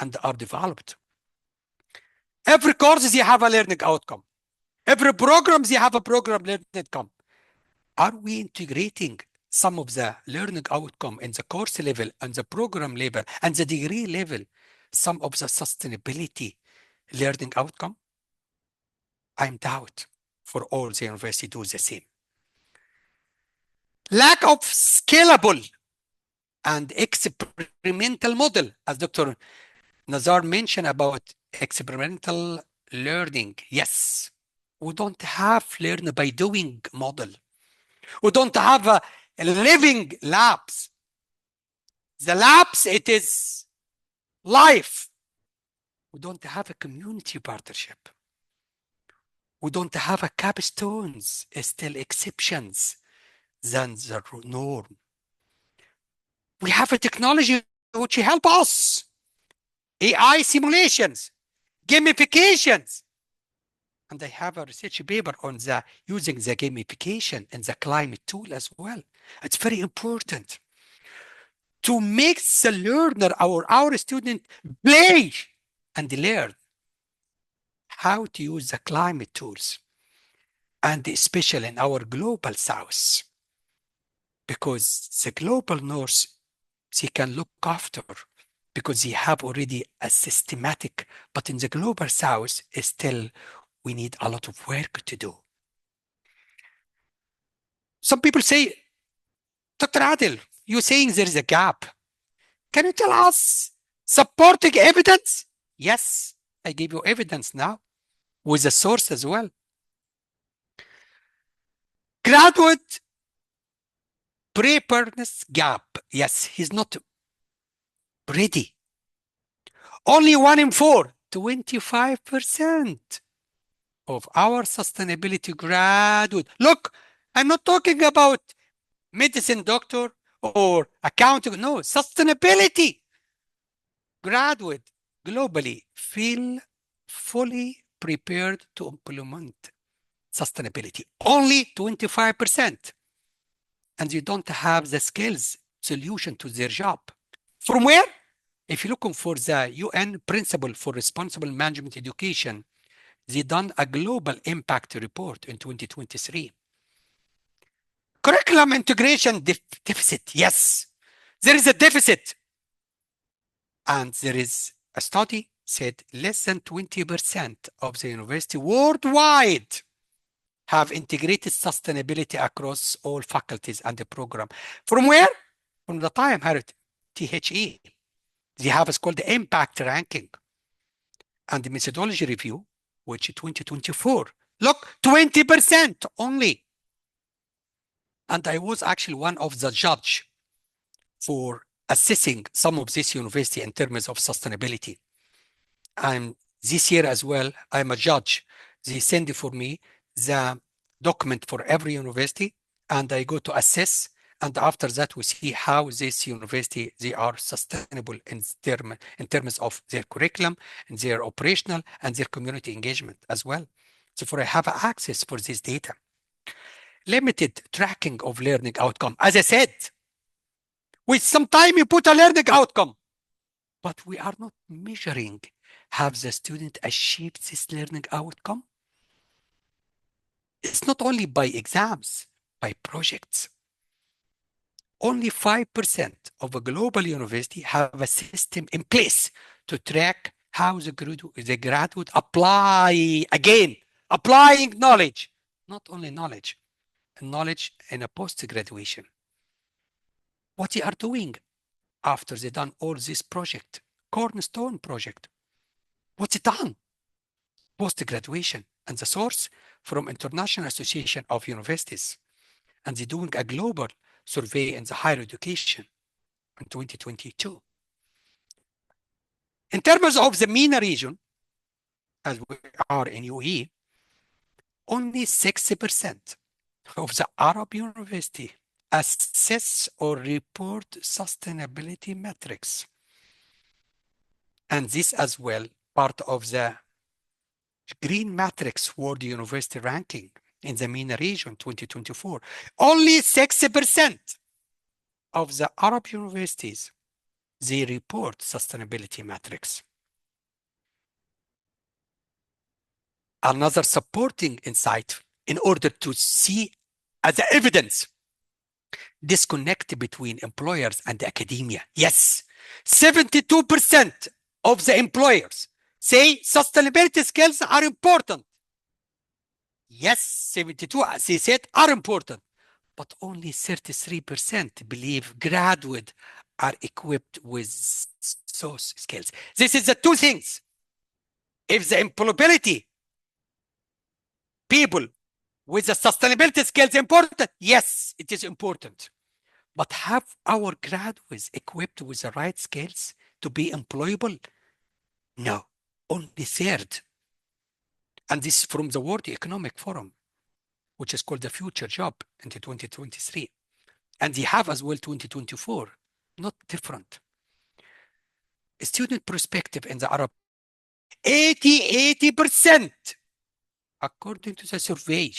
C: and are developed. Every course you have a learning outcome. Every program you have a program learning outcome. Are we integrating some of the learning outcome in the course level and the program level and the degree level, some of the sustainability learning outcome? I'm doubt for all the university do the same. Lack of scalable and experimental model, as Dr. Nazar mentioned about experimental learning. Yes, we don't have learn by doing model. We don't have a living labs. The labs, it is life. We don't have a community partnership. We don't have a capstones, still exceptions than the norm. We have a technology which help us. AI simulations, gamifications. And I have a research paper on the using the gamification in the climate tool as well. It's very important to make the learner or our student play and learn how to use the climate tools, and especially in our global south, because the global north, they can look after because they have already a systematic, but in the global south, still we need a lot of work to do. Some people say, Dr. Adel, you're saying there is a gap. Can you tell us supporting evidence? Yes, I give you evidence now with the source as well. Graduate preparedness gap. Yes, he's not ready. Only 1 in 4, 25% of our sustainability graduate. Look, I'm not talking about medicine doctor or accounting. No, sustainability graduate globally feel fully prepared to implement sustainability. Only 25%. And you don't have the skills solution to their job. From where? If you're looking for the UN Principle for Responsible Management Education, they done a global impact report in 2023. Curriculum integration deficit, yes. There is a deficit. And there is a study said less than 20% of the university worldwide have integrated sustainability across all faculties and the program. From where? From the time Harriet, THE. They have what's called the impact ranking and the methodology review, which is 2024. Look, 20% only. And I was actually one of the judge for assessing some of this university in terms of sustainability. And this year as well, I'm a judge. They send for me the document for every university, and I go to assess And after that, we see how this university, they are sustainable in terms of their curriculum and their operational and their community engagement as well. Therefore, I have access for this data. Limited tracking of learning outcome. As I said, with some time you put a learning outcome, but we are not measuring, have the student achieved this learning outcome? It's not only by exams, by projects. Only 5% of a global university have a system in place to track how the graduate apply, again, applying knowledge, not only knowledge in a post-graduation. What they are doing after they done all this project, cornerstone project, what's it done? Post-graduation, and the source from International Association of Universities. And they're doing a global survey in the higher education in 2022. In terms of the MENA region, as we are in UAE, only 60% of the Arab university assess or report sustainability metrics. And this as well, part of the Green Matrix World University Ranking in the MENA region 2024. Only 60% of the Arab universities, they report sustainability metrics. Another supporting insight in order to see as evidence disconnect between employers and academia. Yes, 72% of the employers say sustainability skills are important. Yes, 72, as they said, are important, but only 33% believe graduates are equipped with those skills. This is the two things. If the employability people with the sustainability skills important, yes, it is important. But have our graduates equipped with the right skills to be employable? No, only third. And this is from the World Economic Forum, which is called the Future Job in 2023. And they have as well 2024, not different. A student perspective in the Arab, 80%, according to the survey,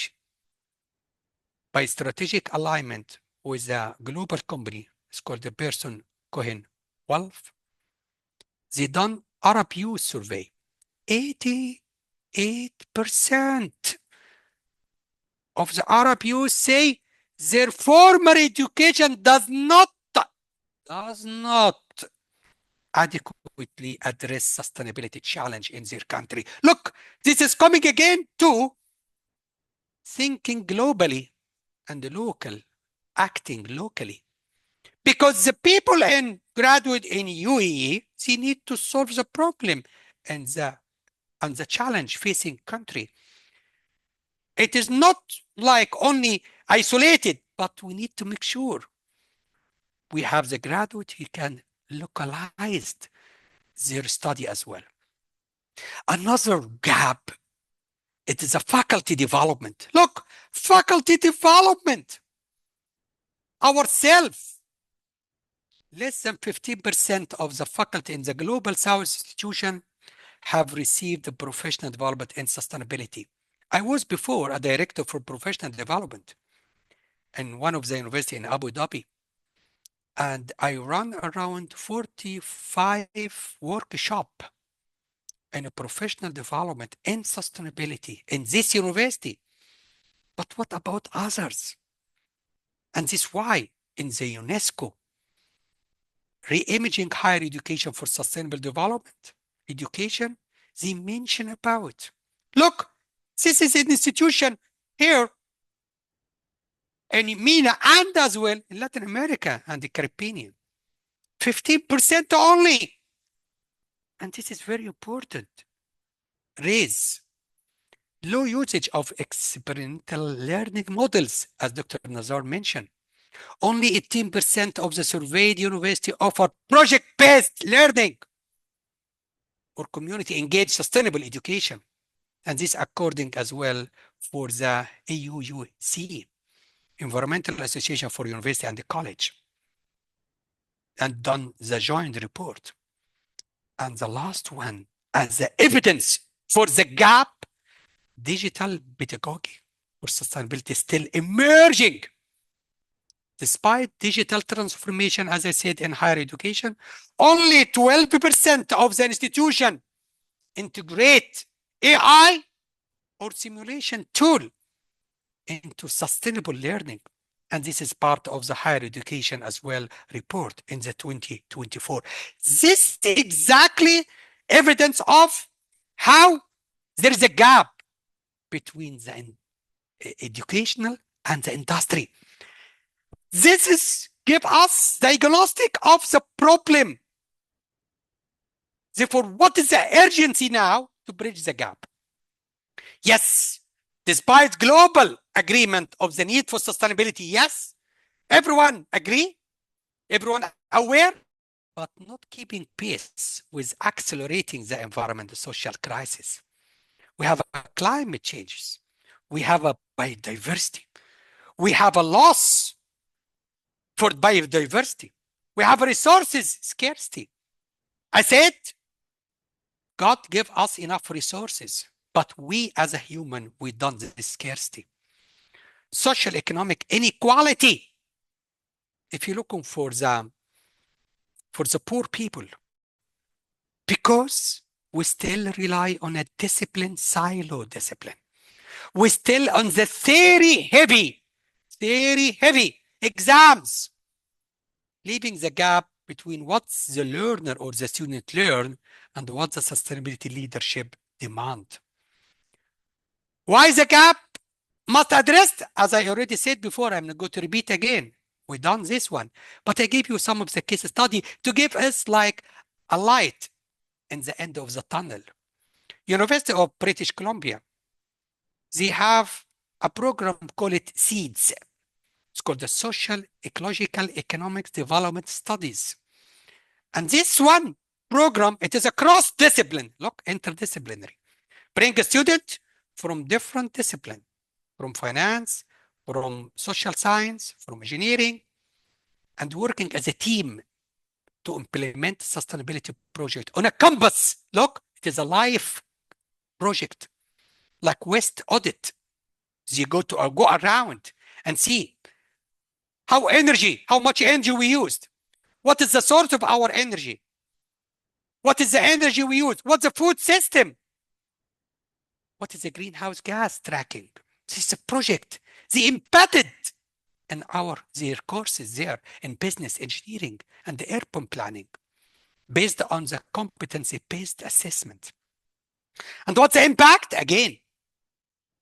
C: by strategic alignment with a global company, it's called the Person Cohen Wolf, they done Arab youth survey. 88% of the Arab youth say their formal education does not adequately address sustainability challenge in their country. Look, this is coming again to thinking globally and local, acting locally. Because the people in graduate in UAE, they need to solve the problem and the challenge facing country. It is not like only isolated, but we need to make sure we have the graduate who can localize their study as well. Another gap, it is a faculty development. Look, faculty development. Ourselves, less than 15% of the faculty in the Global South institution have received the professional development in sustainability. I was before a director for professional development in one of the university in Abu Dhabi. And I run around 45 workshops in a professional development and sustainability in this university. But what about others? And this is why in the UNESCO, re-imaging higher education for sustainable development, education, they mention about. Look, this is an institution here in MENA and as well in Latin America and the Caribbean. 15% only. And this is very important. Raise low usage of experimental learning models, as Dr. Nazar mentioned. Only 18% of the surveyed university offer project-based learning or community-engaged sustainable education. And this according as well for the AUUC. Environmental Association for University and the College, and done the joint report. And the last one, as the evidence for the gap, digital pedagogy for sustainability is still emerging. Despite digital transformation, as I said, in higher education, only 12% of the institution integrate AI or simulation tool into sustainable learning. And this is part of the higher education as well report in the 2024. This is exactly evidence of how there is a gap between the educational and the industry. This is give us diagnostic of the problem. Therefore, what is the urgency now to bridge the gap? Yes, despite global agreement of the need for sustainability, yes, everyone agree, everyone aware, but not keeping pace with accelerating the environmental social crisis. We have climate changes. We have a biodiversity. We have a loss for biodiversity. We have resources scarcity. I said, God gave us enough resources, but we as a human, we done this scarcity. Social economic inequality. If you're looking for the poor people, because we still rely on a discipline, silo discipline. We still on the theory heavy exams, leaving the gap between what the learner or the student learn and what the sustainability leadership demand. Why the gap must addressed? As I already said before, I'm not going to repeat again. We done this one, but I gave you some of the case study to give us like a light in the end of the tunnel. University of British Columbia, they have a program called SEEDS. It's called the Social, Ecological, Economic Development Studies. And this one program, it is a cross-discipline, look, interdisciplinary. Bring a student from different disciplines, from finance, from social science, from engineering, and working as a team to implement sustainability project on a campus. Look, it is a live project, like West Audit. You go around and see how much energy we used. What is the source of our energy? What is the energy we use? What's the food system? What is the greenhouse gas tracking? This is a project. They embedded in their courses there in business engineering and the urban planning based on the competency-based assessment. And what's the impact? Again,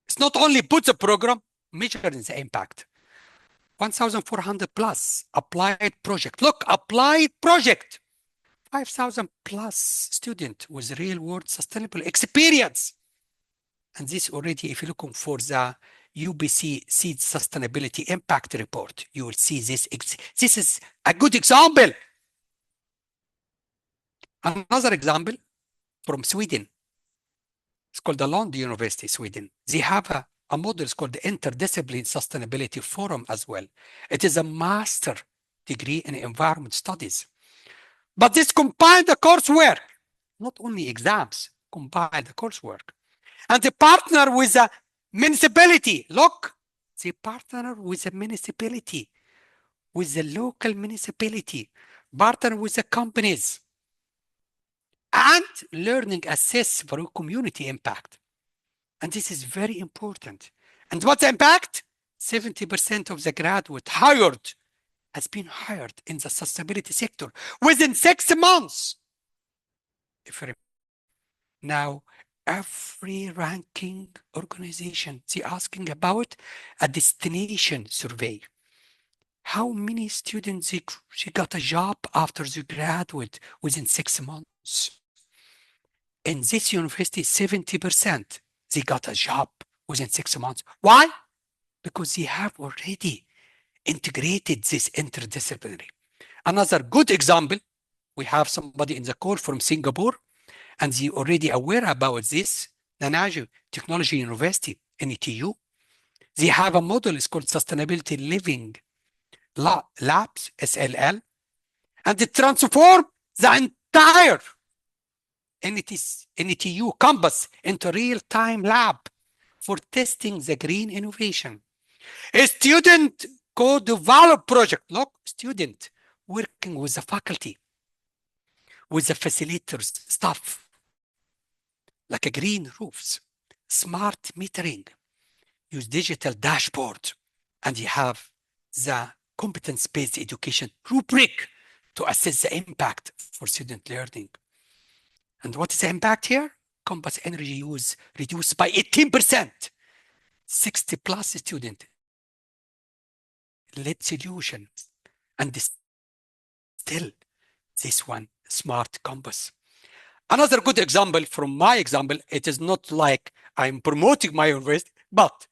C: it's not only put the program, measuring the impact. 1,400 plus applied project. Look, applied project. 5,000 plus students with real world sustainable experience. And this already, if you're looking for the UBC Seed Sustainability Impact Report, you will see this. This is a good example. Another example from Sweden. It's called the Lund University, Sweden. They have a model called the Interdisciplinary Sustainability Forum as well. It is a master degree in environment studies. But this combined the coursework, not only exams, combined the coursework. And they partner with a municipality. Look, they partner with a municipality, with the local municipality, partner with the companies, and learning assess for community impact. And this is very important. And what's the impact? 70% of the graduate hired has been hired in the sustainability sector within 6 months. Now, every ranking organization, they're asking about a destination survey. How many students she got a job after they graduate within 6 months? In this university, 70%, they got a job within 6 months. Why? Because they have already integrated this interdisciplinary. Another good example, we have somebody in the call from Singapore, and they already aware about this, Nanaju Technology University, NETU. They have a model, it's called Sustainability Living Labs, SLL, and they transform the entire NTU campus into real-time lab for testing the green innovation. A student co-develop project, look, student working with the faculty, with the facilitators, staff, like a green roofs, smart metering, use digital dashboard, and you have the competence-based education rubric to assess the impact for student learning. And what is the impact here? Campus energy use reduced by 18%. 60 plus student led solutions, and still this one smart campus. Another good example from my example, it is not like I'm promoting my university, but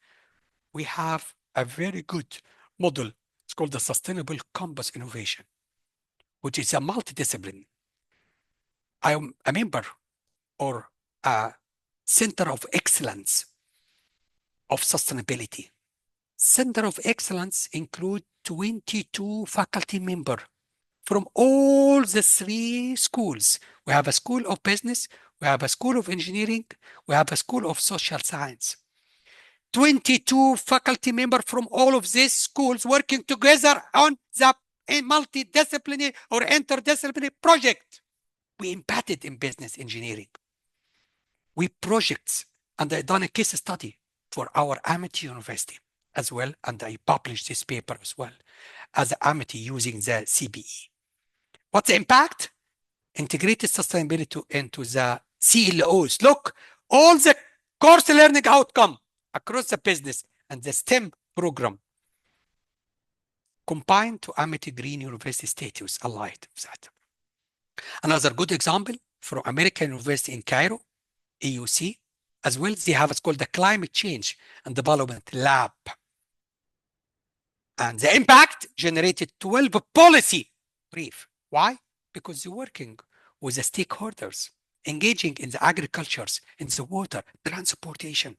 C: we have a very good model. It's called the Sustainable Campus Innovation, which is a multidiscipline. I am a member or a Center of Excellence of Sustainability. Center of Excellence include 22 faculty members from all the 3 schools. We have a School of Business, we have a School of Engineering, we have a School of Social Science. 22 faculty members from all of these schools working together on the multidisciplinary or interdisciplinary project. We embedded in business engineering. We projects, and I done a case study for our Amity University as well, and I published this paper as well as Amity using the CBE. What's the impact? Integrated sustainability into the CLOs. Look, all the course learning outcome across the business and the STEM program combined to Amity Green University status allied with that. Another good example from American University in Cairo, AUC, as well, they have what's called the Climate Change and Development Lab. And the impact generated 12 policy brief. Why? Because they're working with the stakeholders, engaging in the agricultures, in the water, transportation.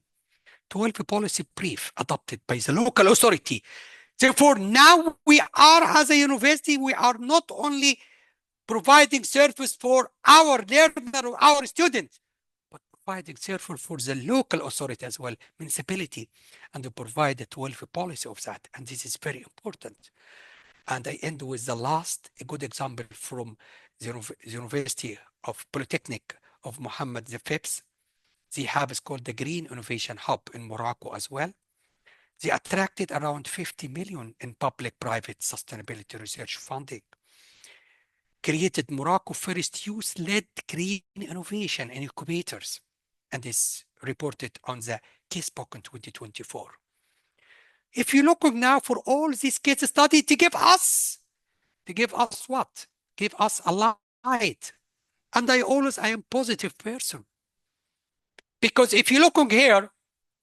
C: 12 policy brief adopted by the local authority. Therefore, now we are, as a university, we are not only providing service for our learner or our students, but providing service for the local authority as well, municipality, and to provide the 12 policy of that. And this is very important. And I end with the last, a good example from the University of Polytechnic of Mohammed V. They have is called the Green Innovation Hub in Morocco as well. They attracted around 50 million in public-private sustainability research funding. Created Morocco first youth-led green innovation in incubators, and is reported on the Casebook in 2024. If you're looking now for all these case studies to give us what? Give us a light. And I am positive person. Because if you're looking here,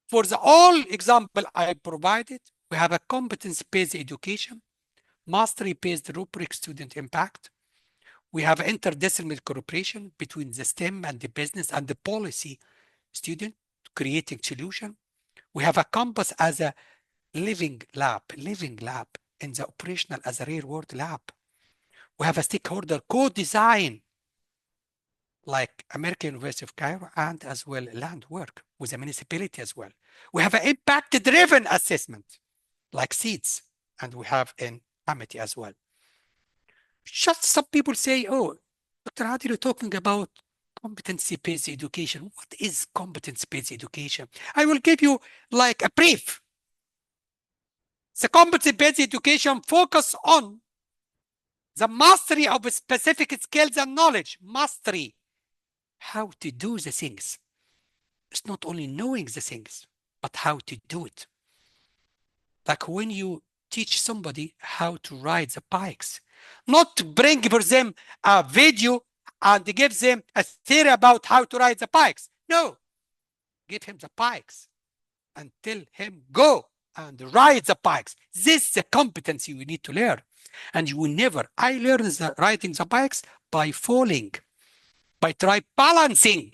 C: for the all example I provided, we have a competence-based education, mastery-based rubric student impact. We have interdisciplinary cooperation between the STEM and the business and the policy student creating solution. We have a campus as a living lab in the operational as a real-world lab. We have a stakeholder co-design like American University of Cairo and as well land work with the municipality as well. We have an impact-driven assessment like SEEDS, and we have in Amity as well. Just some people say, oh, Dr. Adel, you're talking about competency-based education. What is competence-based education? I will give you like a brief. The competency-based education focus on the mastery of specific skills and knowledge. Mastery, how to do the things. It's not only knowing the things, but how to do it. Like when you teach somebody how to ride the bikes, not bring for them a video and give them a theory about how to ride the bikes. No, give him the bikes and tell him go and ride the bikes. This is the competency you need to learn. And you will never, I learned riding the bikes by falling, by try balancing,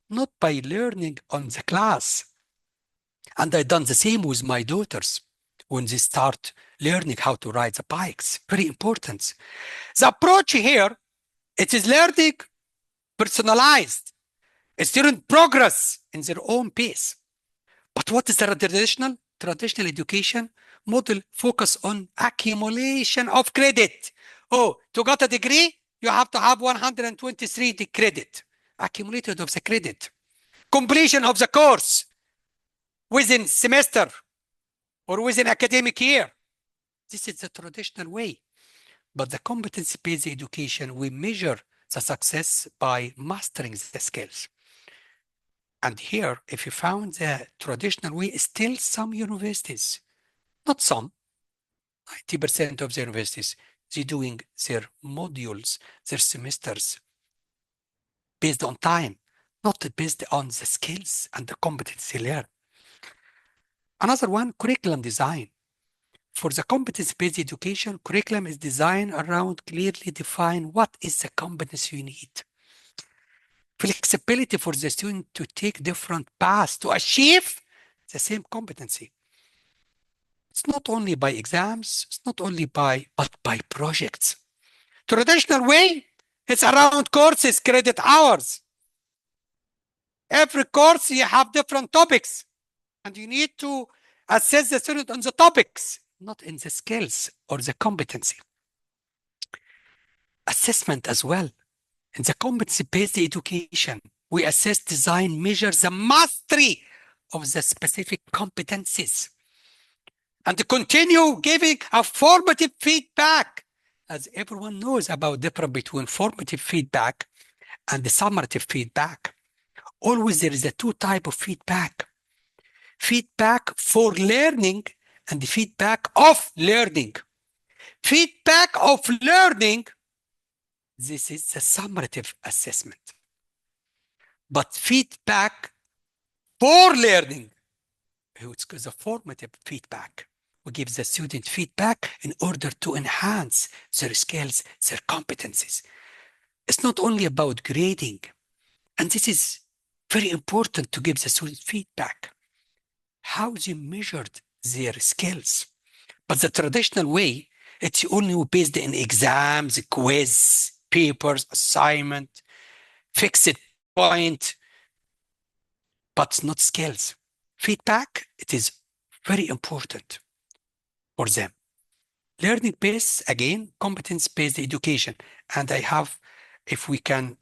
C: not by learning on the class. And I done the same with my daughters when they start learning how to ride the bikes. Very important. The approach here, it is learning personalized. Student progress in their own pace. But what is the traditional education model? Focus on accumulation of credit. Oh, to get a degree, you have to have 123 credit, accumulated of the credit. Completion of the course within semester or within academic year. This is the traditional way. But the competency-based education, we measure the success by mastering the skills. And here, if you found the traditional way, still some universities, not some, 90% of the universities, they're doing their modules, their semesters based on time, not based on the skills and the competency learned. Another one, curriculum design. For the competence-based education, curriculum is designed around clearly define what is the competence you need. Flexibility for the student to take different paths to achieve the same competency. It's not only by exams, it's not only but by projects. Traditional way, it's around courses, credit hours. Every course you have different topics and you need to assess the student on the topics, not in the skills or the competency. Assessment as well. In the competency-based education, we assess, design, measure the mastery of the specific competencies and continue giving a formative feedback. As everyone knows about the difference between formative feedback and the summative feedback. Always there is a two type of feedback. Feedback for learning and the feedback of learning. Feedback of learning, this is the summative assessment. But feedback for learning, it's a formative feedback. We give the student feedback in order to enhance their skills, their competencies. It's not only about grading, and this is very important to give the student feedback. How they measured their skills. But the traditional way, it's only based in exams, quiz, papers, assignment, fixed point, but not skills. Feedback, it is very important for them. Learning based, again, competence-based education. And I have, if we can,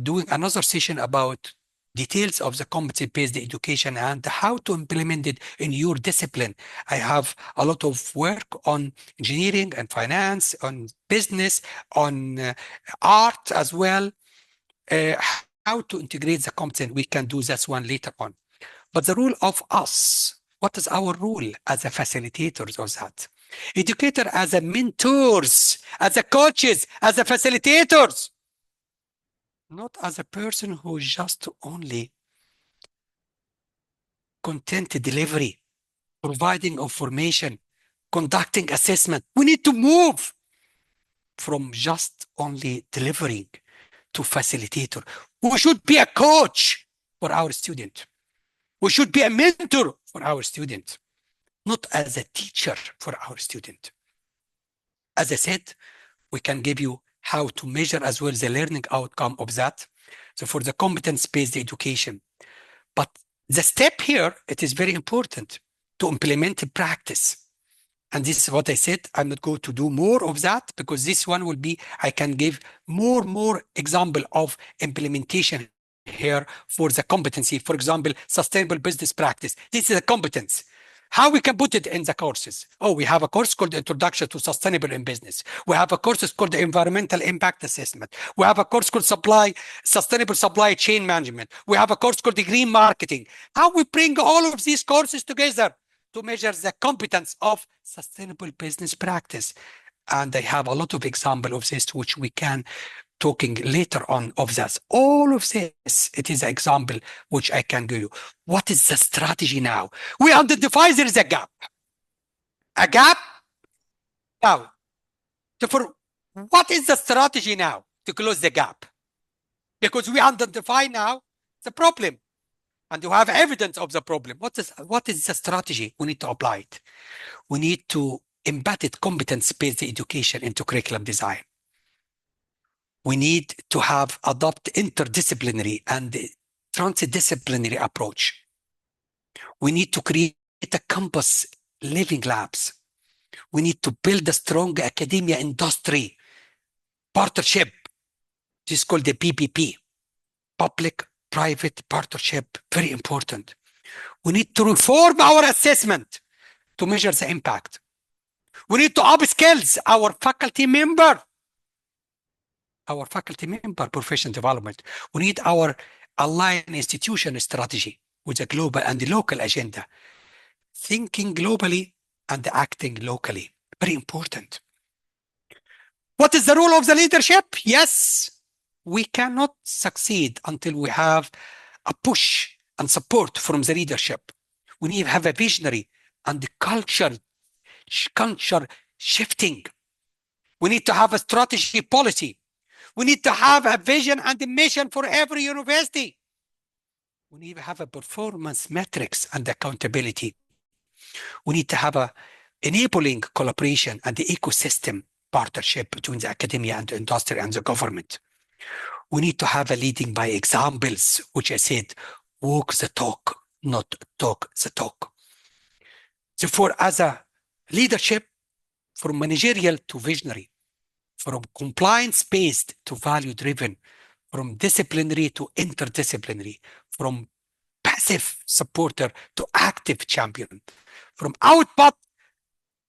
C: doing another session about details of the competency-based education and how to implement it in your discipline. I have a lot of work on engineering and finance, on business, on art as well. How to integrate the competence, we can do this one later on. But the role of us, what is our role as a facilitators of that? Educator as a mentors, as a coaches, as a facilitators. Not as a person who just only content delivery, providing information, conducting assessment. We need to move from just only delivering to facilitator. We should be a coach for our student. We should be a mentor for our student, not as a teacher for our student. As I said, we can give you how to measure as well the learning outcome of that. So for the competence-based education. But the step here, it is very important to implement a practice. And this is what I said, I'm not going to do more of that because this one will be, I can give more example of implementation here for the competency. For example, sustainable business practice. This is a competence. How we can put it in the courses? Oh, we have a course called Introduction to Sustainable in Business. We have a course called the Environmental Impact Assessment. We have a course called Sustainable Supply Chain Management. We have a course called the Green Marketing. How we bring all of these courses together to measure the competence of sustainable business practice. And I have a lot of examples of this, which we can talking later on of that. All of this, it is an example which I can give you. What is the strategy now? We identify there is a gap. A gap? Now, so for what is the strategy now to close the gap? Because we identify now the problem. and you have evidence of the problem. What is the strategy? We need to apply it. We need to embed competence-based education into curriculum design. We need to adopt interdisciplinary and transdisciplinary approach. We need to create a campus living labs. We need to build a strong academia industry partnership. This is called the PPP, public-private partnership, very important. We need to reform our assessment to measure the impact. We need to upskill our faculty member professional development. We need our aligned institution strategy with a global and the local agenda. Thinking globally and acting locally, very important. What is the role of the leadership? Yes, we cannot succeed until we have a push and support from the leadership. We need to have a visionary and the culture shifting. We need to have a strategy policy. We need to have a vision and a mission for every university. We need to have a performance metrics and accountability. We need to have a enabling collaboration and the ecosystem partnership between the academia and the industry and the government. We need to have a leading by examples, which I said, walk the talk, not talk the talk. Therefore, as a leadership, from managerial to visionary, from compliance-based to value-driven, from disciplinary to interdisciplinary, from passive supporter to active champion, from output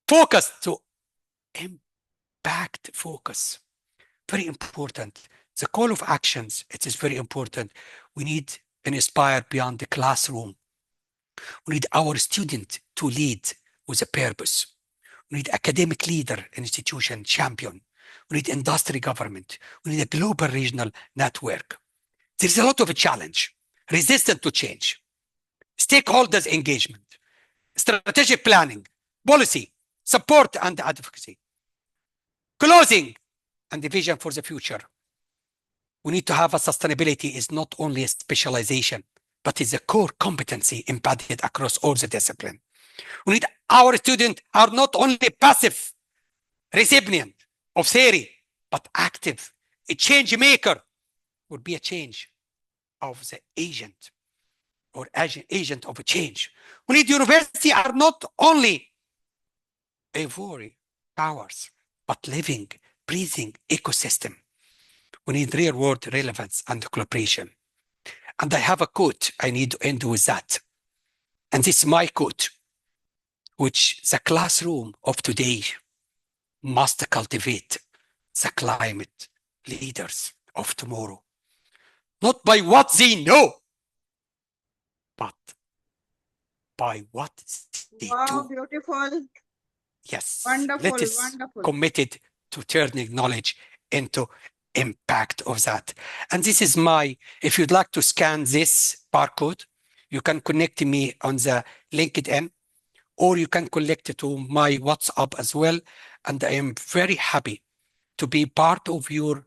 C: focus to impact focus. Very important. The call of actions, it is very important. We need an inspire beyond the classroom. We need our student to lead with a purpose. We need academic leader, institution, champion. We need industry government. We need a global regional network. There's a lot of a challenge, resistant to change, stakeholders engagement, strategic planning, policy, support and advocacy, closing and the vision for the future. We need to have a sustainability is not only a specialization, but is a core competency embedded across all the discipline. We need our students are not only passive recipient of theory, but active. A change maker would be a change of the agent or agent of a change. We need university are not only ivory powers, but living, breathing ecosystem. We need real world relevance and collaboration. And I have a quote, I need to end with that. And this is my quote, which the classroom of today must cultivate the climate leaders of tomorrow. Not by what they know, but by what they
A: Wow,
C: do.
A: beautiful.
C: Yes.
A: Wonderful,
C: Let us
A: wonderful.
C: committed to turning knowledge into impact of that. And this is my, if you'd like to scan this barcode, you can connect me on the LinkedIn, or you can connect it to my WhatsApp as well. And I am very happy to be part of your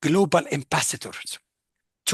C: global ambassadors